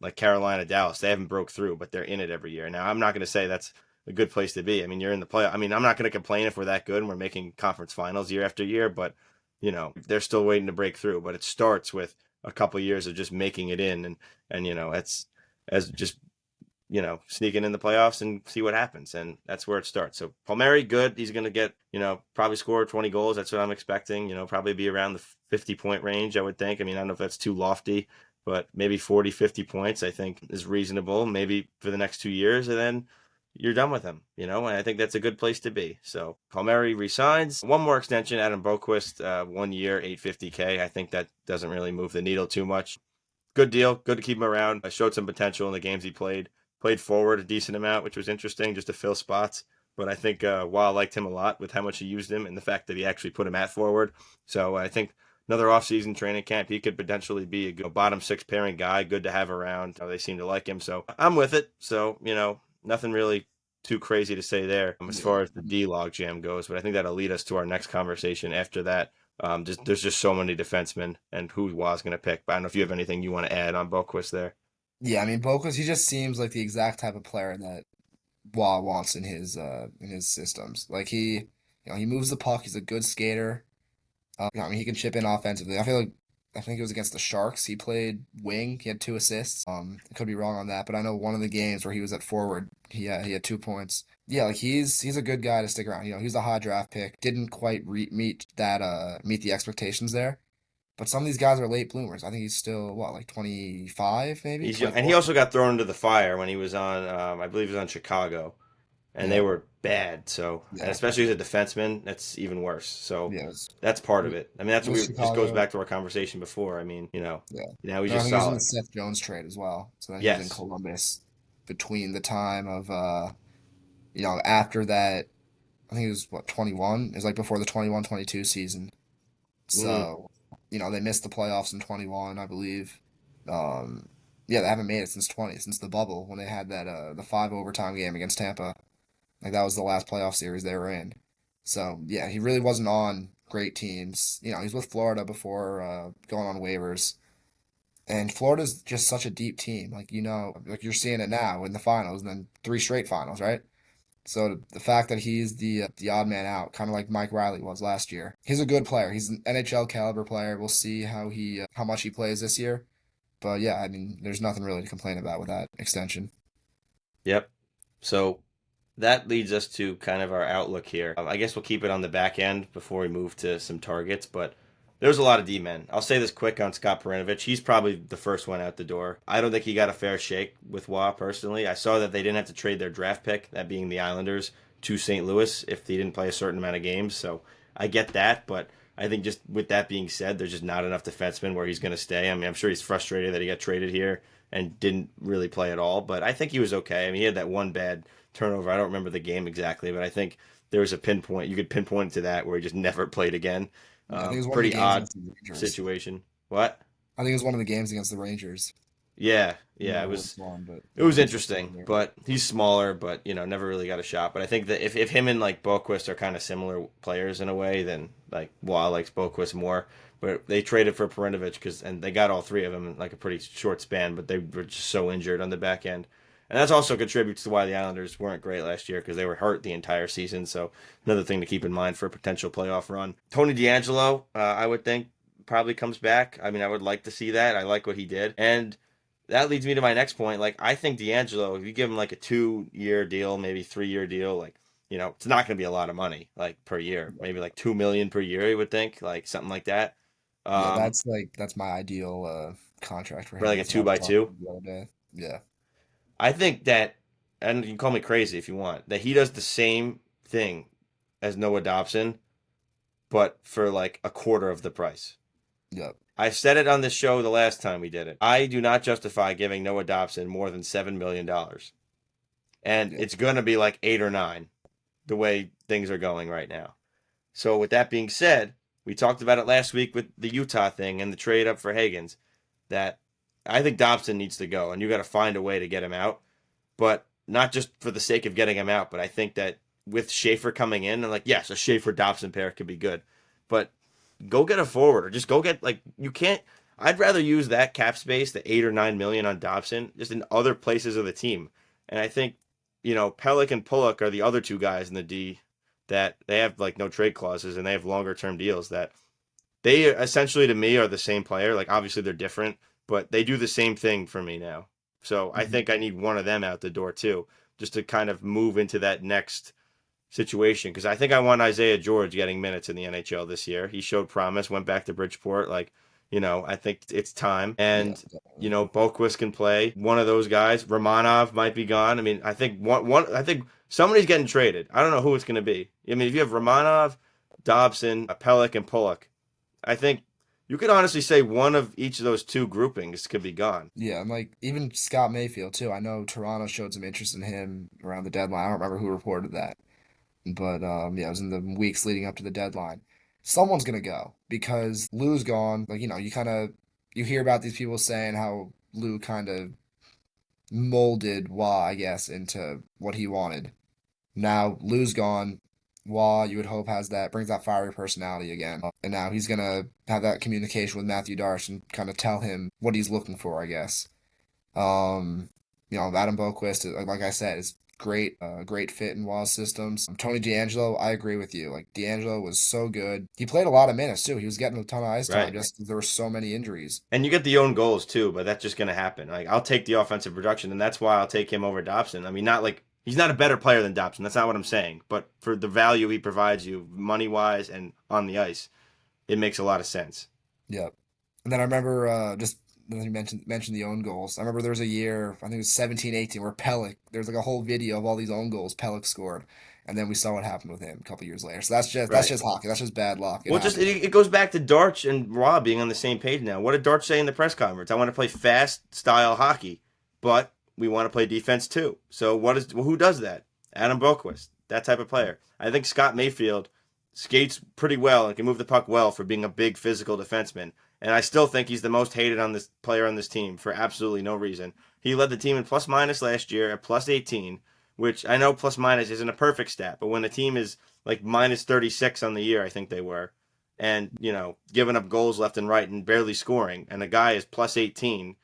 like Carolina, Dallas, they haven't broke through, but they're in it every year. Now, I'm not going to say that's a good place to be. I mean, you're in the play. I mean, I'm not going to complain if we're that good and we're making conference finals year after year, but they're still waiting to break through. But it starts with a couple of years of just making it in, and it's as just sneak in the playoffs and see what happens. And that's where it starts. So Palmieri, good. He's going to get, probably score 20 goals. That's what I'm expecting. Probably be around the 50-point range, I would think. I mean, I don't know if that's too lofty, but maybe 40, 50 points, I think is reasonable, maybe for the next 2 years. And then you're done with him, and I think that's a good place to be. So Palmieri resigns. One more extension, Adam Boquist, 1 year, 850K. I think that doesn't really move the needle too much. Good deal. Good to keep him around. I showed some potential in the games he played. Played forward a decent amount, which was interesting, just to fill spots. But I think Wall liked him a lot with how much he used him and the fact that he actually put him at forward. So I think another offseason training camp, he could potentially be a good bottom six pairing guy. Good to have around. They seem to like him. So I'm with it. So, nothing really too crazy to say there as Yeah. far as the D log jam goes. But I think that'll lead us to our next conversation after that. There's just so many defensemen and who was going to pick. But I don't know if you have anything you want to add on Boquist there. Yeah, I mean, Bokus, he just seems like the exact type of player that Wah wants in his systems. Like he moves the puck. He's a good skater. I mean, he can chip in offensively. I think it was against the Sharks. He played wing. He had 2 assists. I could be wrong on that, but I know one of the games where he was at forward, he had 2 points. Yeah, like he's a good guy to stick around. He's a high draft pick. Didn't quite meet the expectations there. But some of these guys are late bloomers. I think he's still what, like 25 maybe, He's young, and he 24. also got thrown into the fire when he was on. I believe he was on Chicago, and they Yeah, were bad. So, and yeah, especially as a defenseman, that's even worse. So, yeah. that's part of it. I mean, that's It what was we just goes Chicago. back to our conversation before. I mean, Yeah. now he's No, I just think he was in the solid. Seth Jones trade as well. So then he was in Yes. Columbus between the time of after that. I think it was what, 21. It was like before the 21-22 season. Mm, So, they missed the playoffs in 21, I believe. Um, yeah, they haven't made it since 20, since the bubble when they had that the 5 overtime game against Tampa. Like that was the last playoff series they were in. So, yeah, he really wasn't on great teams. He's with Florida before going on waivers. And Florida's just such a deep team. Like, like you're seeing it now in the finals and then 3 straight finals, right? So the fact that he's the odd man out, kind of like Mike Riley was last year. He's a good player. He's an NHL caliber player. We'll see how much he plays this year. But yeah, I mean, there's nothing really to complain about with that extension. yep. So that leads us to kind of our outlook here. I guess we'll keep it on the back end before we move to some targets, but there's a lot of D men. I'll say this quick on Scott Perinovich. He's probably the first one out the door. I don't think he got a fair shake with Wah personally. I saw that they didn't have to trade their draft pick, that being the Islanders, to St. Louis if they didn't play a certain amount of games. So I get that, but I think just with that being said, there's just not enough defensemen where he's going to stay. I mean, I'm sure he's frustrated that he got traded here and didn't really play at all, but I think he was okay. I mean, he had that one bad turnover. I don't remember the game exactly, but I think there was a pinpoint. You could pinpoint to that where he just never played again. Yeah, I think it was one of the Pretty games odd against the Rangers. situation. What? I think it was one of the games against the Rangers. Yeah, I don't yeah. It remember which was one, but it yeah, was he was just interesting, there. but he's smaller, but never really got a shot. But I think that if him and like Boquist are kind of similar players in a way, then like Wall likes Boquist more. But they traded for Perinovich and they got all three of them in like a pretty short span, but they were just so injured on the back end. And that's also contributes to why the Islanders weren't great last year because they were hurt the entire season. So another thing to keep in mind for a potential playoff run. Tony DeAngelo, I would think probably comes back. I mean, I would like to see that. I like what he did, and that leads me to my next point. Like, I think D'Angelo, if you give him like a 2 year deal, maybe 3 year deal, like, it's not going to be a lot of money, like per year, maybe like 2 million per year, you would think, like something like that. Yeah, Um, that's my ideal contract for for him. like a That's what I two was by talking two. about the other day. Yeah. I think that, and you can call me crazy if you want, that he does the same thing as Noah Dobson, but for like a quarter of the price. Yep. I said it on this show the last time we did it. I do not justify giving Noah Dobson more than $7 million. and Yeah. it's going to be like 8 or 9 the way things are going right now. So with that being said, we talked about it last week with the Utah thing and the trade up for Higgins. That I think Dobson needs to go, and you got to find a way to get him out. But not just for the sake of getting him out, but I think that with Schaefer coming in, and like yes, a Schaefer Dobson pair could be good, but go get a forward or just go get like you can't. I'd rather use that cap space, the 8 or 9 million on Dobson, just in other places of the team. And I think, Pellick and Pullock are the other two guys in the D that they have like no trade clauses and they have longer term deals that they essentially to me are the same player. Like obviously they're different, but they do the same thing for me now. So I Mhm. think I need one of them out the door too, just to kind of move into that next situation. Because I think I want Isaiah George getting minutes in the NHL this year. He showed promise, went back to Bridgeport. Like, I think it's time. Yeah, And definitely. Boquist can play. One of those guys. Romanov might be gone. I mean, I think one. I think somebody's getting traded. I don't know who it's going to be. I mean, if you have Romanov, Dobson, Pellick, and Pollock, I think you could honestly say one of each of those two groupings could be gone. Yeah, and like even Scott Mayfield too. I know Toronto showed some interest in him around the deadline. I don't remember who reported that, but yeah, it was in the weeks leading up to the deadline. Someone's gonna go because Lou's gone. Like you kind of you hear about these people saying how Lou kind of molded Wah, I guess, into what he wanted. Now Lou's gone. Wah, you would hope has that brings that fiery personality again, and now he's gonna have that communication with Matthew Darsh and kind of tell him what he's looking for, I guess. Um, Adam Boquist, like I said, is great, great fit in Wall's systems. Tony D'Angelo, I agree with you. Like D'Angelo was so good. He played a lot of minutes too. He was getting a ton of ice time. Right. Just there were so many injuries. And you get the own goals too, but that's just going to happen. Like I'll take the offensive production, and that's why I'll take him over Dobson. I mean, not like he's not a better player than Dobson. That's not what I'm saying. But for the value he provides you, money wise and on the ice, it makes a lot of sense. Yep. And then I remember just when you mentioned the own goals. I remember there was a year, I think it was 17-18, where Pellick, there's like a whole video of all these own goals Pellick scored, and then we saw what happened with him a couple years later. So that's Right. just hockey. That's just bad luck. It Well, just happens. it goes back to Darch and Rob being on the same page now. What did Darch say in the press conference? I want to play fast style hockey, but we want to play defense too. So who does that? Adam Boquist, that type of player. I think Scott Mayfield skates pretty well and can move the puck well for being a big physical defenseman. And I still think he's the most hated on this player on this team for absolutely no reason. He led the team in plus minus last year at plus 18, which I know plus minus isn't a perfect stat, but when a team is like minus 36 on the year, I think they were, and giving up goals left and right and barely scoring, and a guy is plus 18,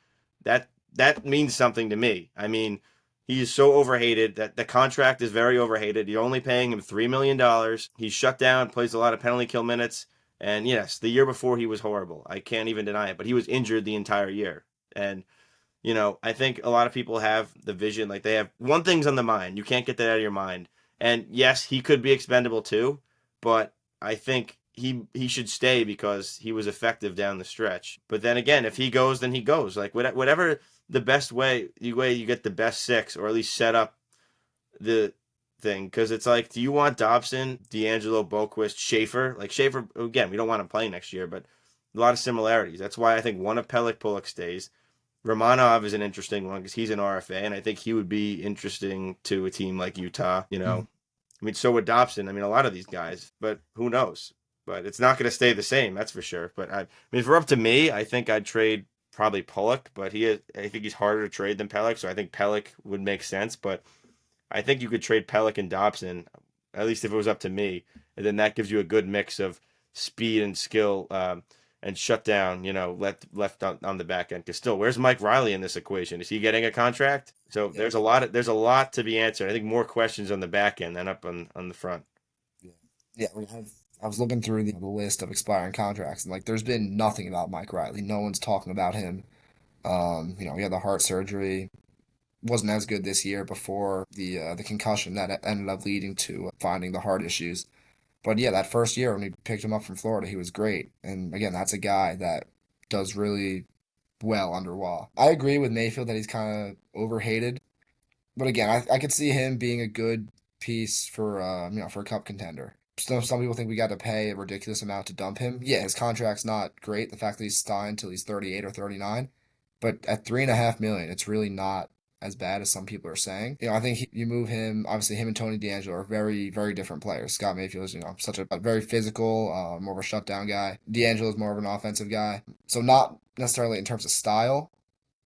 that means something to me. I mean, he is so overhated that the contract is very overhated. You're only paying him $3 million. He's shut down, plays a lot of penalty kill minutes, and yes, the year before he was horrible. I can't even deny it, but he was injured the entire year, and I think a lot of people have the vision, like they have one thing's on the mind. You can't get that out of your mind. And yes, he could be expendable too, but I think he should stay because he was effective down the stretch. But then again, if he goes, then he goes. Like whatever the best way you get the best six, or at least set up the thing, because it's like, do you want Dobson, D'Angelo, Boquist, Schaefer? Like Schaefer again, we don't want him playing next year, but a lot of similarities. That's why I think one of Pellick Pullock stays. Romanov is an interesting one because he's an RFA, and I think he would be interesting to a team like Utah. Mhm. I mean, so would Dobson. I mean, a lot of these guys, but who knows? But it's not going to stay the same, that's for sure. But I mean, if we're up to me, I think I'd trade probably Pollock, but I think he's harder to trade than Pellick, so I think Pellick would make sense. But I think you could trade Pellick and Dobson, at least if it was up to me, and then that gives you a good mix of speed and skill, and shut down, left on the back end. Because still, where's Mike Riley in this equation? Is he getting a contract? So Yeah. there's a lot to be answered. I think more questions on the back end than up on the front. Yeah. Yeah, I was looking through the list of expiring contracts, and like, there's been nothing about Mike Riley. No one's talking about him. He had the heart surgery. Wasn't as good this year before the concussion that ended up leading to finding the heart issues. But yeah, that first year when we picked him up from Florida, he was great. And again, that's a guy that does really well under Wall. I agree with Mayfield that he's kind of overhated. But again, I could see him being a good piece for for a cup contender. Some people think we got to pay a ridiculous amount to dump him. Yeah, his contract's not great. The fact that he's signed till he's 38 or 39, but at 3.5 million, it's really not as bad as some people are saying. You know, I think you move him. Obviously, him and Tony DeAngelo are very, very different players. Scott Mayfield is, such a very physical, more of a shutdown guy. DeAngelo is more of an offensive guy. So not necessarily in terms of style,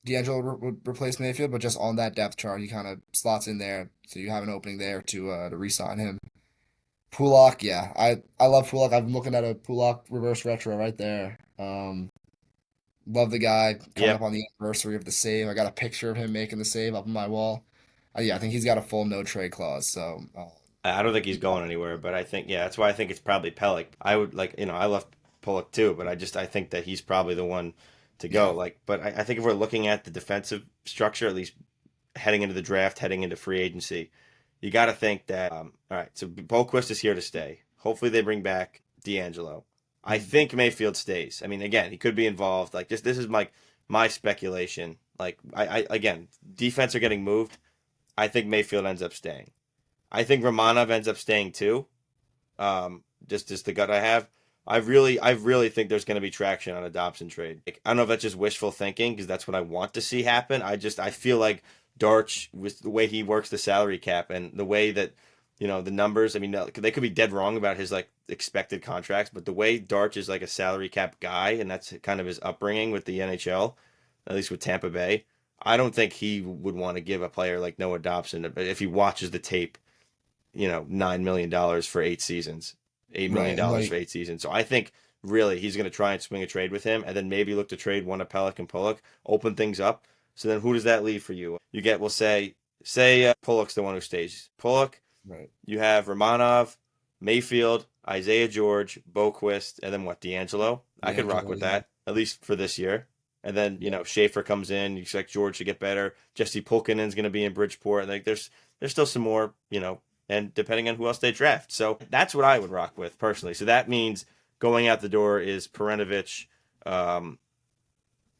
D'Angelo would replace Mayfield, but just on that depth chart, he kind of slots in there, so you have an opening there to re-sign him. Pulak, yeah, I love Pulak. I'm looking at a Pulak reverse retro right there. Love the guy coming up Yep. on the anniversary of the save. I got a picture of him making the save up on my wall. Yeah, I think he's got a full no trade clause. So I don't think he's going anywhere, but I think yeah, that's why I think it's probably Pellick. I would like I love Pollock too, but I think that he's probably the one to go. yeah, Like, but I think if we're looking at the defensive structure, at least heading into the draft, heading into free agency, you got to think that all right. So Boquist is here to stay. Hopefully they bring back D'Angelo. I Mhm. think Mayfield stays. I mean, again, he could be involved. Like this is my speculation. Like I again, defense are getting moved. I think Mayfield ends up staying. I think Romanov ends up staying too. Just the gut I have. I really think there's going to be traction on a Dobson trade. Like, I don't know if that's just wishful thinking because that's what I want to see happen. I feel like Darch with the way he works the salary cap and the way that the numbers. I mean, they could be dead wrong about his like expected contracts, but the way Darch is like a salary cap guy, and that's kind of his upbringing with the NHL, at least with Tampa Bay. I don't think he would want to give a player like Noah Dobson, if he watches the tape, $9 million for 8 seasons, $8 million right, and for like 8 seasons. So I think really he's going to try and swing a trade with him, and then maybe look to trade one of Pellick and Pollock, open things up. So then who does that leave for you? You get, we'll say Pollock's the one who stays. Pollock, right, you have Romanov, Mayfield, Isaiah George, Boquist, and then what? D'Angelo. I could rock D'Angelo, with yeah, that at least for this year. And then yeah. Schaefer comes in. You expect George to get better. Jesse Pulkkinen's going to be in Bridgeport. Like there's still some more and depending on who else they draft. So that's what I would rock with personally. So that means going out the door is Perenovich, um,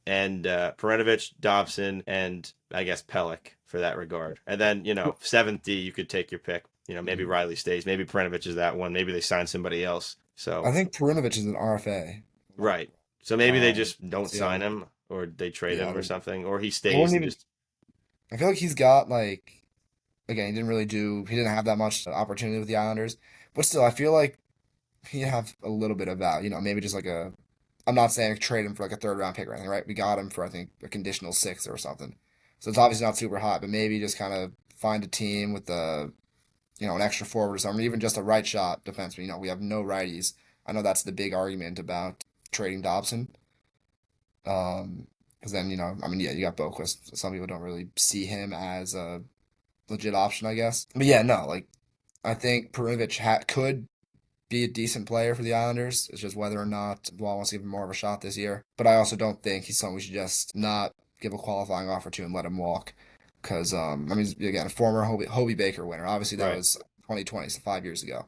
and Perenovich, Dobson, and I guess Pellick for that regard. And then seventh D, you could take your pick. Maybe Mhm. Riley stays. Maybe Perenovich is that one. Maybe they sign somebody else. So I think Perinovich is an RFA. right. So maybe they just don't So yeah, sign him, or they trade yeah. him or something, or he I stays wouldn't and even. just I feel like he's got like again, he didn't really do. He didn't have that much opportunity with the Islanders, but still, I feel like he'd have a little bit of value. Maybe just like a. I'm not saying trade him for like a third round pick or anything, right? We got him for I think a conditional sixth or something. So it's obviously not super hot, but maybe just kind of find a team with an extra forward or something, even just a right shot defenseman. We have no righties. I know that's the big argument about trading Dobson. Because then I mean, yeah, you got Boquist. Some people don't really see him as a legit option, I guess. But yeah, no, like I think Perunovic could be a decent player for the Islanders. It's just whether or not Wall wants to give him more of a shot this year. But I also don't think he's someone we should just not give a qualifying offer to and let him walk. Because I mean, again, former Hobie Baker winner. Obviously, that right. was 2020, so 5 years ago.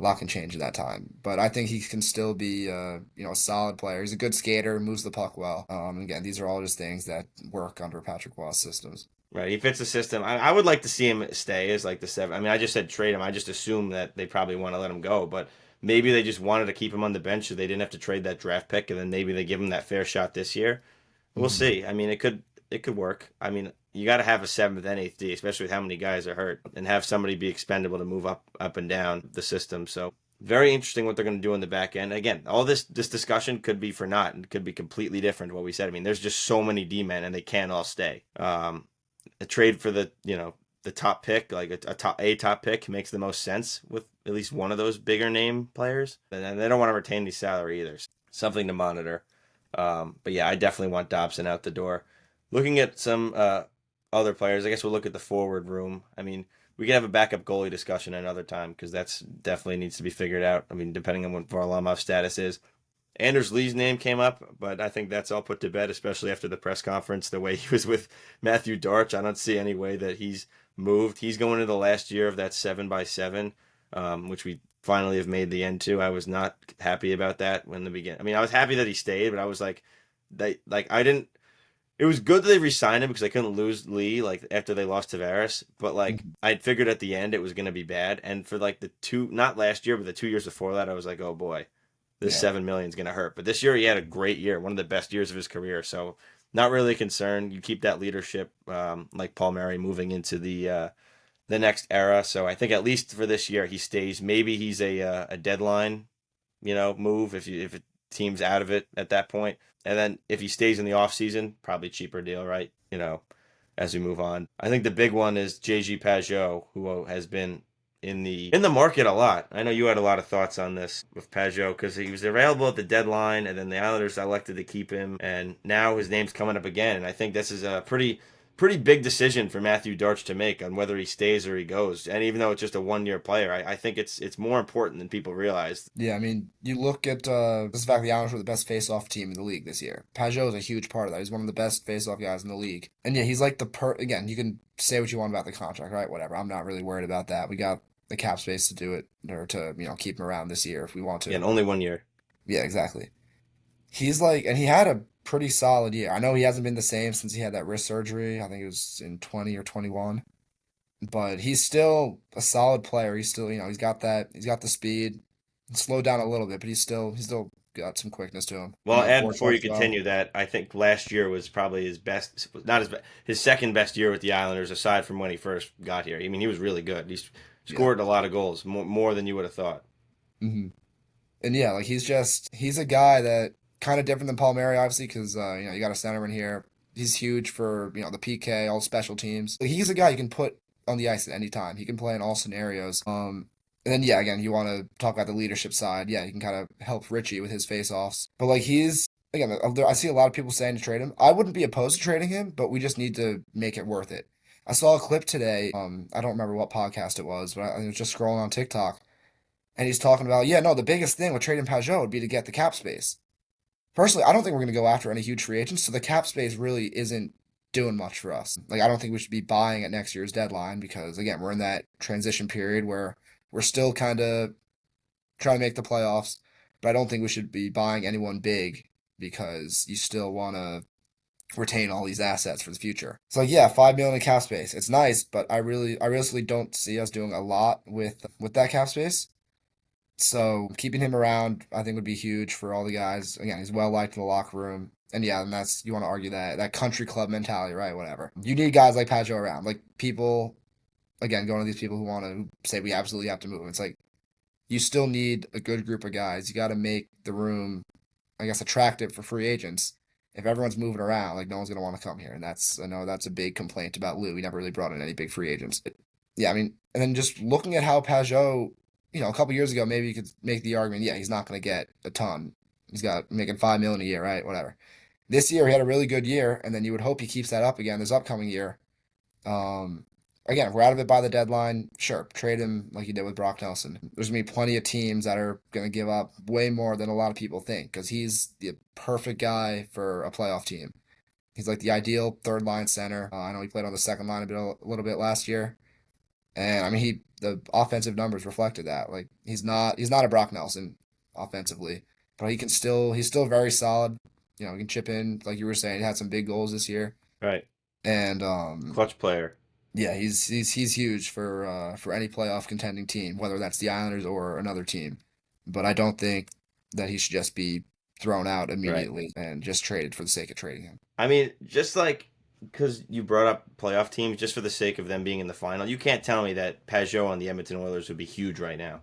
A lot can change in that time, but I think he can still be, a solid player. He's a good skater, moves the puck well. Again, these are all just things that work under Patrick Waugh's systems. Right, he fits the system. I would like to see him stay as like the seven. I mean, I just said trade him. I just assume that they probably want to let him go, but maybe they just wanted to keep him on the bench so they didn't have to trade that draft pick, and then maybe they give him that fair shot this year. We'll Hmm. see. I mean, it could work. I mean, you got to have a seventh and eighth D, especially with how many guys are hurt, and have somebody be expendable to move up and down the system. So very interesting what they're going to do in the back end. Again, all this discussion could be for naught and could be completely different to what we said. I mean, there's just so many D men and they can't all stay. A trade for the top pick, like a top pick, makes the most sense with at least one of those bigger name players. And then they don't want to retain any salary either. Something to monitor. But yeah, I definitely want Dobson out the door. Looking at some other players, I guess we'll look at the forward room. I mean, we could have a backup goalie discussion another time because that's definitely needs to be figured out. I mean, depending on what Varlamov's status is. Anders Lee's name came up, but I think that's all put to bed, especially after the press conference. The way he was with Matthew Darch, I don't see any way that he's moved. He's going into the last year of that 7x7, which we finally have made the end to. I was not happy about that when the beginning. I mean, I was happy that he stayed, but I was I didn't. It was good that they re-signed him because they couldn't lose Lee like after they lost Tavares. But like Hmm. I figured at the end it was going to be bad, and for like the two, not last year, but the 2 years before that, I was like, oh boy, this Yeah. 7 million is going to hurt. But this year he had a great year, one of the best years of his career. So Not really a concern. You keep that leadership, like Paul Murray, moving into the next era. So I think at least for this year he stays. Maybe he's a deadline, move if a team's out of it at that point. And then if he stays in the offseason, probably cheaper deal, right? As we move on. I think the big one is JG Pajot, who has been in the market a lot. I know you had a lot of thoughts on this with Pajot because he was available at the deadline, and then the Islanders elected to keep him, and now his name's coming up again. And I think this is a pretty big decision for Matthew Darch to make on whether he stays or he goes. And even though it's just a 1 year player, I think it's more important than people realize. Yeah, I mean, you look at this fact the Islanders were the best face-off team in the league this year. Pajot is a huge part of that. He's one of the best face-off guys in the league. And yeah, he's like again, you can say what you want about the contract, right? Whatever. I'm not really worried about that. We got the cap space to do it or to, keep him around this year if we want Yeah, to. and only 1 year. Yeah, exactly. He's like, and he had a pretty solid year. I know he hasn't been the same since he had that wrist surgery. I think it was in 20 or 21. But he's still a solid player. He's still, he's got the speed. Slowed down a little bit, but he's still got some quickness to him. Well, and before you Forecheck's well. continue that, I think last year was probably his best, not his second best year with the Islanders, aside from when he first got here. I mean, he was really good. He Yeah. scored a lot of goals, more than you would have thought. hmm And yeah, like he's a guy that kind of different than Paul Murray, obviously, because you got a centerman here. He's huge for the PK, all special teams. Like, he's a guy you can put on the ice at any time. He can play in all scenarios. And then yeah, again, you want to talk about the leadership side. Yeah, he can kind of help Richie with his face-offs. But like he's again, I see a lot of people saying to trade him. I wouldn't be opposed to trading him, but we just need to make it worth it. I saw a clip today. I don't remember what podcast it was, but I was just scrolling on TikTok, and he's talking about, yeah, no, the biggest thing with trading Pajot would be to get the cap space. Personally, I don't think we're going to go after any huge free agents, so the cap space really isn't doing much for us. Like, I don't think we should be buying at next year's deadline because, again, we're in that transition period where we're still kind of trying to make the playoffs, but I don't think we should be buying anyone big because you still want to retain all these assets for the future. So yeah, 5 million in cap space. It's nice, but I realistically don't see us doing a lot with that cap space. So keeping him around, I think, would be huge for all the guys. Again, he's well liked in the locker room. And yeah, and that's you want to argue that country club mentality, right? Whatever. You need guys like Pajot around. Like people again, going to these people who want to say we absolutely have to move. It's like you still need a good group of guys. You got to make the room, I guess, attractive for free agents. If everyone's moving around, like no one's gonna want to come here, and I know that's a big complaint about Lou. He never really brought in any big free agents. Yeah, I mean, and then just looking at how Pajot, a couple years ago, maybe you could make the argument, yeah, he's not gonna get a ton. He's got making 5 million a year, right? Whatever. This year he had a really good year, and then you would hope he keeps that up again this upcoming year. Um, Again, if we're out of it by the deadline, sure, trade him like you did with Brock Nelson. There's gonna be plenty of teams that are gonna give up way more than a lot of people think because he's the perfect guy for a playoff team. He's like the ideal third line center. I know he played on the second line a little bit last year, and I mean the offensive numbers reflected that. Like he's not a Brock Nelson offensively, but he's still very solid. He can chip in like you were saying. He had some big goals this year, Right. and Clutch player. yeah, he's huge for any playoff contending team, whether that's the Islanders or another team. But I don't think that he should just be thrown out Right. immediately and just traded for the sake of trading him. I mean, just like because you brought up playoff teams, just for the sake of them being in the final, you can't tell me that Pajot on the Edmonton Oilers would be huge right now.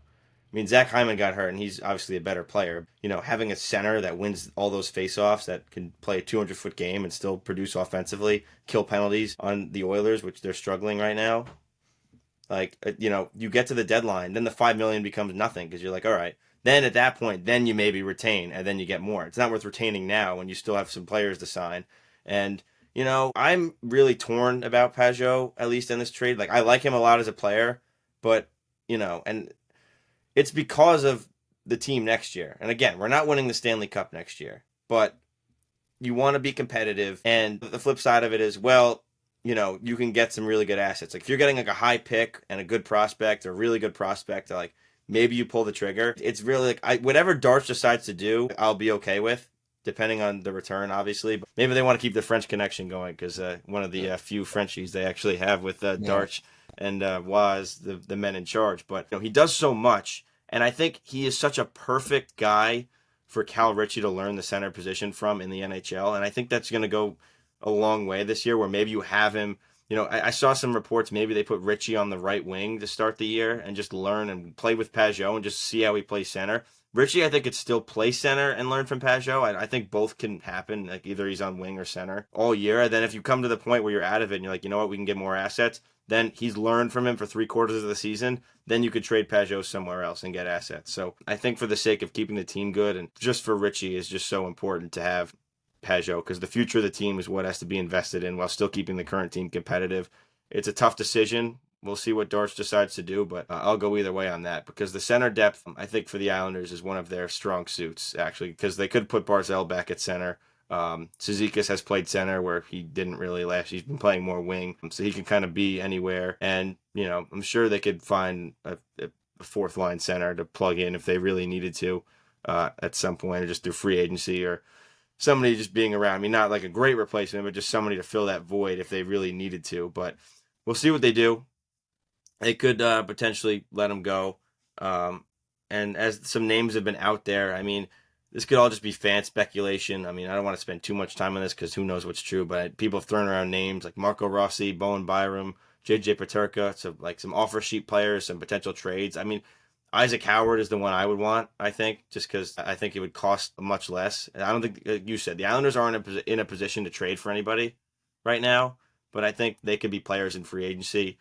I mean, Zach Hyman got hurt, and he's obviously a better player. Having a center that wins all those faceoffs, that can play a 200-foot game and still produce offensively, kill penalties on the Oilers, which they're struggling right now. Like, you get to the deadline, then the 5 million becomes nothing because you're like, all right. Then at that point, then you maybe retain, and then you get more. It's not worth retaining now when you still have some players to sign. And I'm really torn about Pajot, at least in this trade. Like, I like him a lot as a player, but and it's because of the team next year. And again, we're not winning the Stanley Cup next year, but you want to be competitive. And the flip side of it is, well, you can get some really good assets. Like if you're getting like a high pick and a good prospect or a really good prospect, like maybe you pull the trigger. It's really like whatever Darch decides to do, I'll be okay with, depending on the return, obviously. But maybe they want to keep the French connection going because one of the few Frenchies they actually have with Yeah, Darch and was the men in charge. But he does so much, and I think he is such a perfect guy for Cal Ritchie to learn the center position from in the NHL, and I think that's going to go a long way this year, where maybe you have him. I saw some reports maybe they put Richie on the right wing to start the year and just learn and play with Pajot and just see how he plays center. Richie, I think, could still play center and learn from Pajot. I think both can happen. Like either he's on wing or center all year. And then if you come to the point where you're out of it and you're like, you know what, we can get more assets, then he's learned from him for 3/4 of the season. Then you could trade Pajot somewhere else and get assets. So I think for the sake of keeping the team good and just for Richie is just so important to have Pajot because the future of the team is what has to be invested in while still keeping the current team competitive. It's a tough decision. We'll see what Darch decides to do, but I'll go either way on that because the center depth, I think, for the Islanders is one of their strong suits, actually, because they could put Barzal back at center. Cizikas has played center where he didn't really last. He's been playing more wing, so he can kind of be anywhere. And, I'm sure they could find a fourth line center to plug in if they really needed to at some point, or just through free agency or somebody just being around. I mean, not like a great replacement, but just somebody to fill that void if they really needed to. But we'll see what they do. They could potentially let him go. And as some names have been out there, I mean, this could all just be fan speculation. I mean, I don't want to spend too much time on this because who knows what's true, but people have thrown around names like Marco Rossi, Bowen Byram, JJ Paterka, so like some offer sheet players, some potential trades. I mean, Isaac Howard is the one I would want, I think, just because I think it would cost much less. And I don't think, like you said, the Islanders aren't in a position to trade for anybody right now, but I think they could be players in free agency.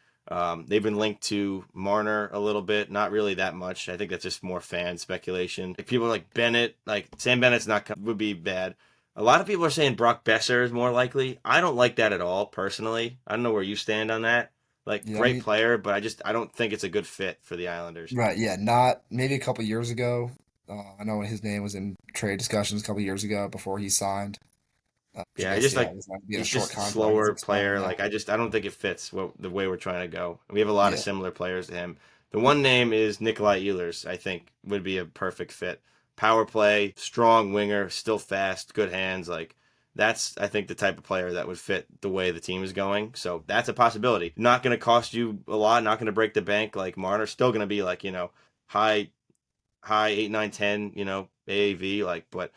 They've been linked to Marner a little bit, not really that much. I think that's just more fan speculation. Like people like Bennett, like Sam Bennett's not would be bad. A lot of people are saying Brock Besser is more likely. I don't like that at all, personally. I don't know where you stand on that. Like Yeah, I great mean, player, but I don't think it's a good fit for the Islanders. right, yeah, not maybe a couple years ago. I know when his name was in trade discussions a couple years ago before he signed. Yeah, I Just just yeah, like it was like being a he's short just a contract is slower expiring player. now. Like I don't think it fits the way we're trying to go. We have a lot of Yeah, similar players to him. The one name is Nikolai Ehlers. I think would be a perfect fit. Power play, strong winger, still fast, good hands. Like that's I think the type of player that would fit the way the team is going. So that's a possibility. Not going to cost you a lot. Not going to break the bank like Marner. Still going to be like high high 8, 9, 10, AAV, like, but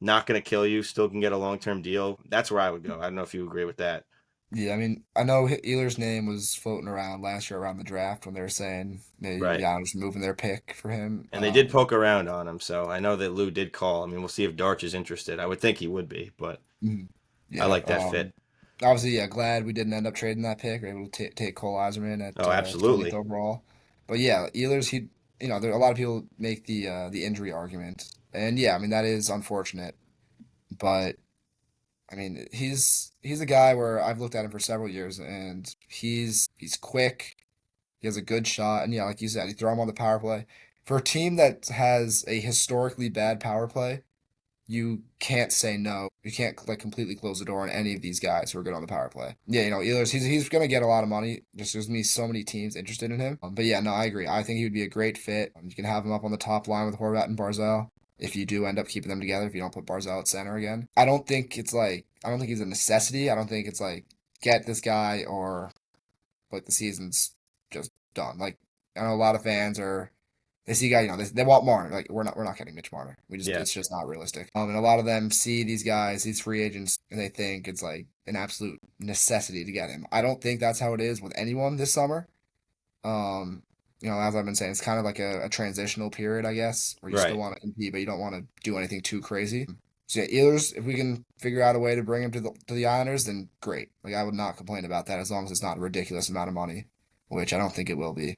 not gonna kill you, still can get a long term deal. That's where I would go. I don't know if you agree with that. yeah. I mean, I know Ehlers' name was floating around last year around the draft when they were saying maybe Right. the Islanders moving their pick for him. And they did poke around on him, so I know that Lou did call. I mean, we'll see if Darch is interested. I would think he would be, but Mhm. I Yeah. like that fit. Obviously, yeah. Glad we didn't end up trading that pick. We are able to take Cole Eiserman at Oh, 20th absolutely. overall. But yeah, Ehlers, there a lot of people make the injury argument, and yeah, I mean that is unfortunate. But I mean, he's a guy where I've looked at him for several years, and he's quick. He has a good shot, and yeah, like you said, you throw him on the power play. For a team that has a historically bad power play, you can't say no. You can't like completely close the door on any of these guys who are good on the power play. Yeah, Ehlers, he's gonna get a lot of money. Just there's gonna be so many teams interested in him. But yeah, no, I agree. I think he would be a great fit. You can have him up on the top line with Horvat and Barzal. If you do end up keeping them together, if you don't put Barzal at center again, I don't think he's a necessity. I don't think it's like get this guy or like the season's just done. Like I know a lot of fans are they see guy, they want Marner. Like we're not getting Mitch Marner. Yeah. It's just not realistic. And a lot of them see these guys, these free agents, and they think it's like an absolute necessity to get him. I don't think that's how it is with anyone this summer. Um, as I've been saying, it's kind of like a transitional period, I guess, where you still Right. want to compete, but you don't want to do anything too crazy. So yeah, Ehlers, if we can figure out a way to bring him to the Islanders, then great. Like I would not complain about that as long as it's not a ridiculous amount of money, which I don't think it will be.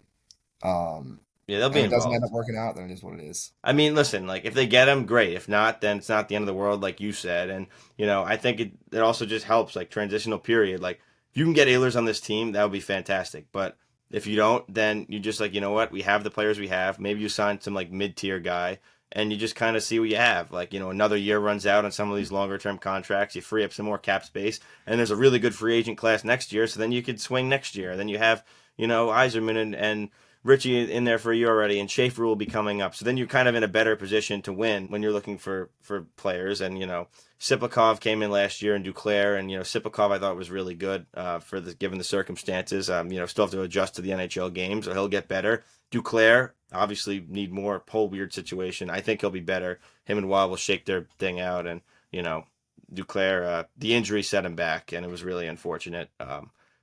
Um, Yeah, they'll and be if it doesn't end involved. up working out, then it is what it is. I mean, listen, like if they get him, great. If not, then it's not the end of the world, like you said. And I think it also just helps, like transitional period. Like if you can get Ehlers on this team, that would be fantastic. But if you don't, then you just like, you know what? We have the players we have. Maybe you sign some like mid tier guy, and you just kind of see what you have. Like another year runs out on some of these longer term contracts. You free up some more cap space, and there's a really good free agent class next year. So then you could swing next year. Then you have Iserman and Richie in there for a year already, and Schaefer will be coming up. So then you're kind of in a better position to win when you're looking for players. And Sipakov came in last year, and Duclair, and Sipakov I thought was really good for the given the circumstances. Still have to adjust to the NHL game, so he'll get better. Duclair obviously need more whole weird situation. I think he'll be better. Him and Wild will shake their thing out, and Duclair, the injury set him back, and it was really unfortunate.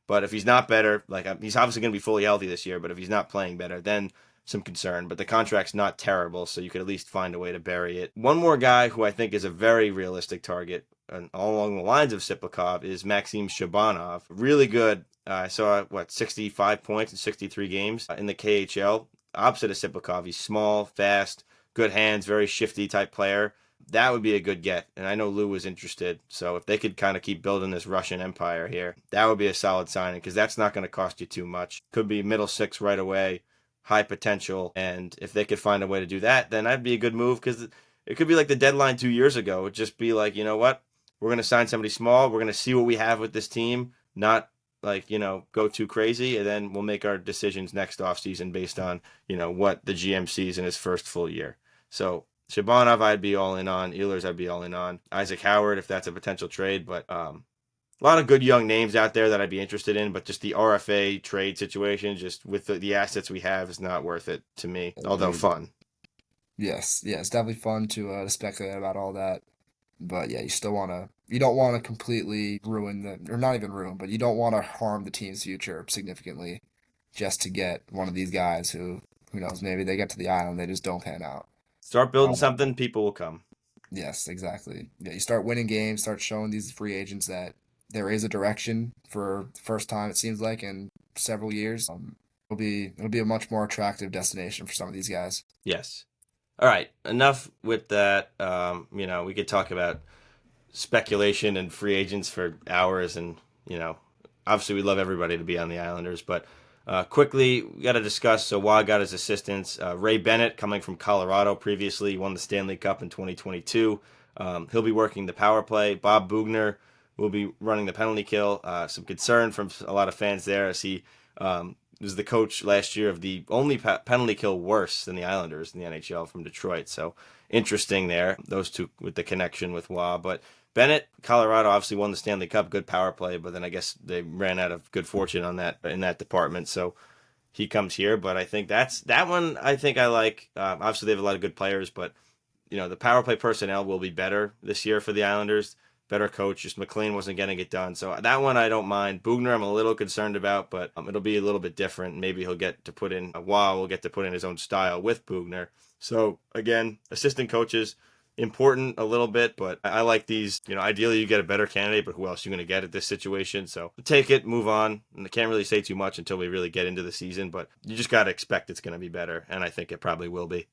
But if he's not better, like he's obviously going to be fully healthy this year, but if he's not playing better, then some concern. But the contract's not terrible, so you could at least find a way to bury it. One more guy who I think is a very realistic target, and all along the lines of Siplikov, is Maxim Shabanov. Really good. I saw 65 points in 63 games in the KHL. Opposite of Siplikov, he's small, fast, good hands, very shifty type player. That would be a good get. And I know Lou was interested. So if they could kind of keep building this Russian empire here, that would be a solid signing because that's not going to cost you too much. Could be middle six right away, high potential. And if they could find a way to do that, then that'd be a good move because it could be like the deadline 2 years ago. It'd just be like, you know what? We're going to sign somebody small. We're going to see what we have with this team, not like, go too crazy. And then we'll make our decisions next offseason based on, what the GM sees in his first full year. So Shabanov, I'd be all in on. Ehlers, I'd be all in on. Isaac Howard, if that's a potential trade. But a lot of good young names out there that I'd be interested in. But just the RFA trade situation, just with the assets we have, is not worth it to me, although fun. Yes, yeah, it's definitely fun to speculate about all that. But yeah, you don't want to completely ruin or not even ruin, but you don't want to harm the team's future significantly just to get one of these guys who knows, maybe they get to the island, they just don't pan out. Start building Um, something, people will come. yes, exactly. Yeah, you start winning games, start showing these free agents that there is a direction for the first time it seems like in several years. It'll be a much more attractive destination for some of these guys. Yes. All right. Enough with that. We could talk about speculation and free agents for hours, and obviously we love everybody to be on the Islanders, but quickly we got to discuss. So Wah got his assistants. Ray Bennett, coming from Colorado previously, he won the Stanley Cup in 2022. He'll be working the power play. Bob Bugner will be running the penalty kill. Some concern from a lot of fans there as he was the coach last year of the only penalty kill worse than the Islanders in the NHL from Detroit. So interesting there, those two with the connection with Wah. But Bennett, Colorado obviously won the Stanley Cup, good power play, but then I guess they ran out of good fortune on that in that department. So he comes here, but I think that one. I think I like. Obviously, they have a lot of good players, but the power play personnel will be better this year for the Islanders. Better coach, just McLean wasn't getting it done. So that one I don't mind. Bugner, I'm a little concerned about, but it'll be a little bit different. Maybe he'll get to put in will get to put in his own style with Bugner. So again, assistant coaches important a little bit, but I like these. Ideally you get a better candidate, but who else are you going to get at this situation? So take it, move on. And I can't really say too much until we really get into the season, but you just got to expect it's going to be better, and I think it probably will be.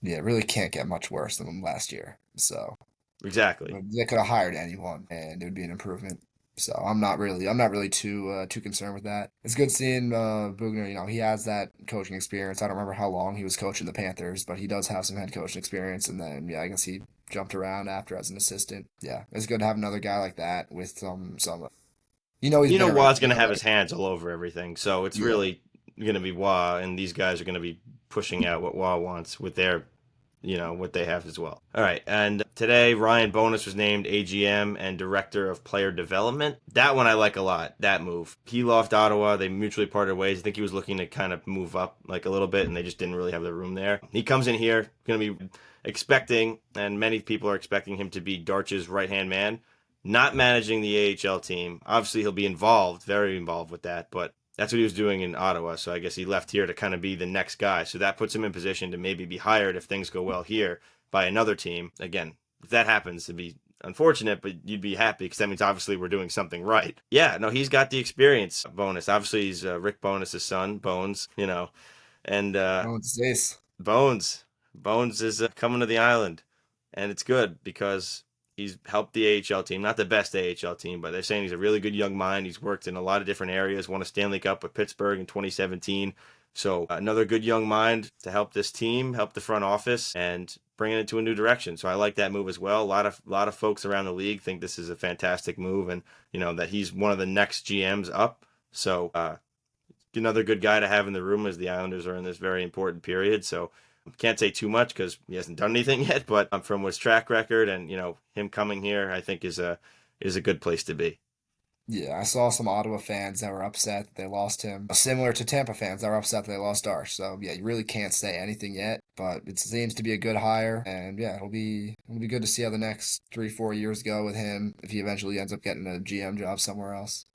Yeah, it really can't get much worse than last year. So Exactly. they could have hired anyone, and it would be an improvement. So I'm not really too concerned with that. It's good seeing Bugner. He has that coaching experience. I don't remember how long he was coaching the Panthers, but he does have some head coaching experience. And then yeah, I guess he jumped around after as an assistant. Yeah, it's good to have another guy like that with some. He's been around. Wah's going to have his hands all over everything, so it's Yeah, really going to be Wah, and these guys are going to be pushing out what Wah wants with their what they have as well. All right, and today Ryan Bonus was named AGM and Director of Player Development. That one I like a lot, that move. He left Ottawa, they mutually parted ways. I think he was looking to kind of move up like a little bit, and they just didn't really have the room there. He comes in here, going to be expecting, and many people are expecting him to be Darch's right-hand man, not managing the AHL team. Obviously, he'll be involved, very involved with that, but that's what he was doing in Ottawa. So I guess he left here to kind of be the next guy. So that puts him in position to maybe be hired if things go well here by another team. Again, if that happens, it'd be unfortunate, but you'd be happy because that means obviously we're doing something right. Yeah, no, he's got the experience. Bonus. Obviously, he's Rick Bonus' son, Bones, and no one's this. Bones. Bones is coming to the island. And it's good because he's helped the AHL team, not the best AHL team, but they're saying he's a really good young mind. He's worked in a lot of different areas, won a Stanley Cup with Pittsburgh in 2017. So another good young mind to help this team, help the front office, and bring it into a new direction. So I like that move as well. A lot of folks around the league think this is a fantastic move, and that he's one of the next GMs up. So another good guy to have in the room as the Islanders are in this very important period. So can't say too much because he hasn't done anything yet, but from his track record and him coming here, I think is a good place to be. Yeah, I saw some Ottawa fans that were upset that they lost him, similar to Tampa fans that were upset that they lost Darsh. So yeah, you really can't say anything yet, But it seems to be a good hire, and yeah, it'll be good to see how the next 3 4 years go with him if he eventually ends up getting a GM job somewhere else.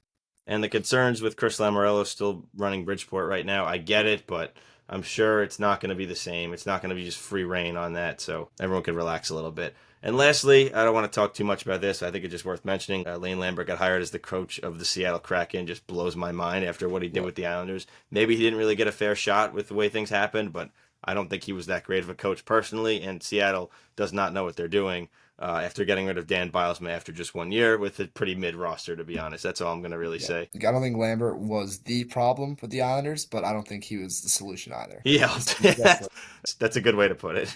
And the concerns with Chris Lamoriello still running Bridgeport right now, I get it, but I'm sure it's not going to be the same. It's not going to be just free reign on that, so everyone can relax a little bit. And lastly, I don't want to talk too much about this. I think it's just worth mentioning. Lane Lambert got hired as the coach of the Seattle Kraken. Just blows my mind after what he did Yep. with the Islanders. Maybe he didn't really get a fair shot with the way things happened, but I don't think he was that great of a coach personally. And Seattle does not know what they're doing after getting rid of Dan Bilesma after just 1 year with a pretty mid roster, to be honest. That's all I'm going to really Yeah. say. Like, I don't think Lambert was the problem with the Islanders, but I don't think he was the solution either. He helped. He's definitely, That's a good way to put it.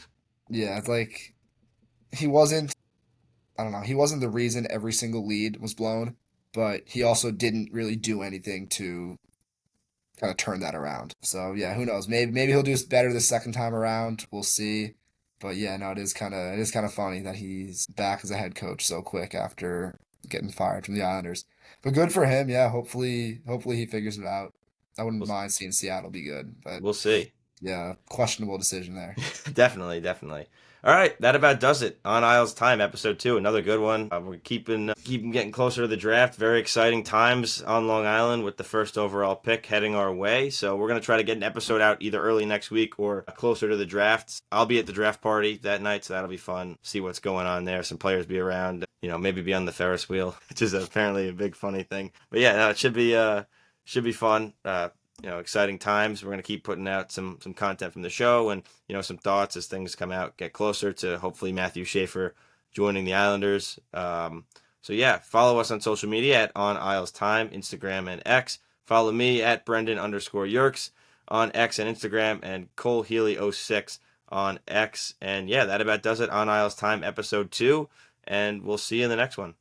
yeah, it's like he wasn't, I don't know, he wasn't the reason every single lead was blown, but he also didn't really do anything to kind of turn that around. So yeah, who knows? Maybe he'll do better the second time around. We'll see. But yeah, no, it is kind of funny that he's back as a head coach so quick after getting fired from the Islanders. But good for him. Yeah, hopefully he figures it out. I wouldn't We'll, mind seeing Seattle be good, but we'll see. yeah, questionable decision there. Definitely, definitely. All right, that about does it on Isles Time, episode 2. Another good one. We're keeping getting closer to the draft. Very exciting times on Long Island with the first overall pick heading our way. So we're gonna try to get an episode out either early next week or closer to the draft. I'll be at the draft party that night, so that'll be fun. See what's going on there. Some players be around. Maybe be on the Ferris wheel, which is apparently a big funny thing. But yeah, no, it should be fun. Exciting times. We're going to keep putting out some content from the show and, some thoughts as things come out, get closer to hopefully Matthew Schaefer joining the Islanders. So yeah, follow us on social media at On Isles Time, Instagram and X. Follow me at Brendan_Yerks on X and Instagram, and Cole Healy06 on X. And yeah, that about does it on Isles Time episode 2. And we'll see you in the next one.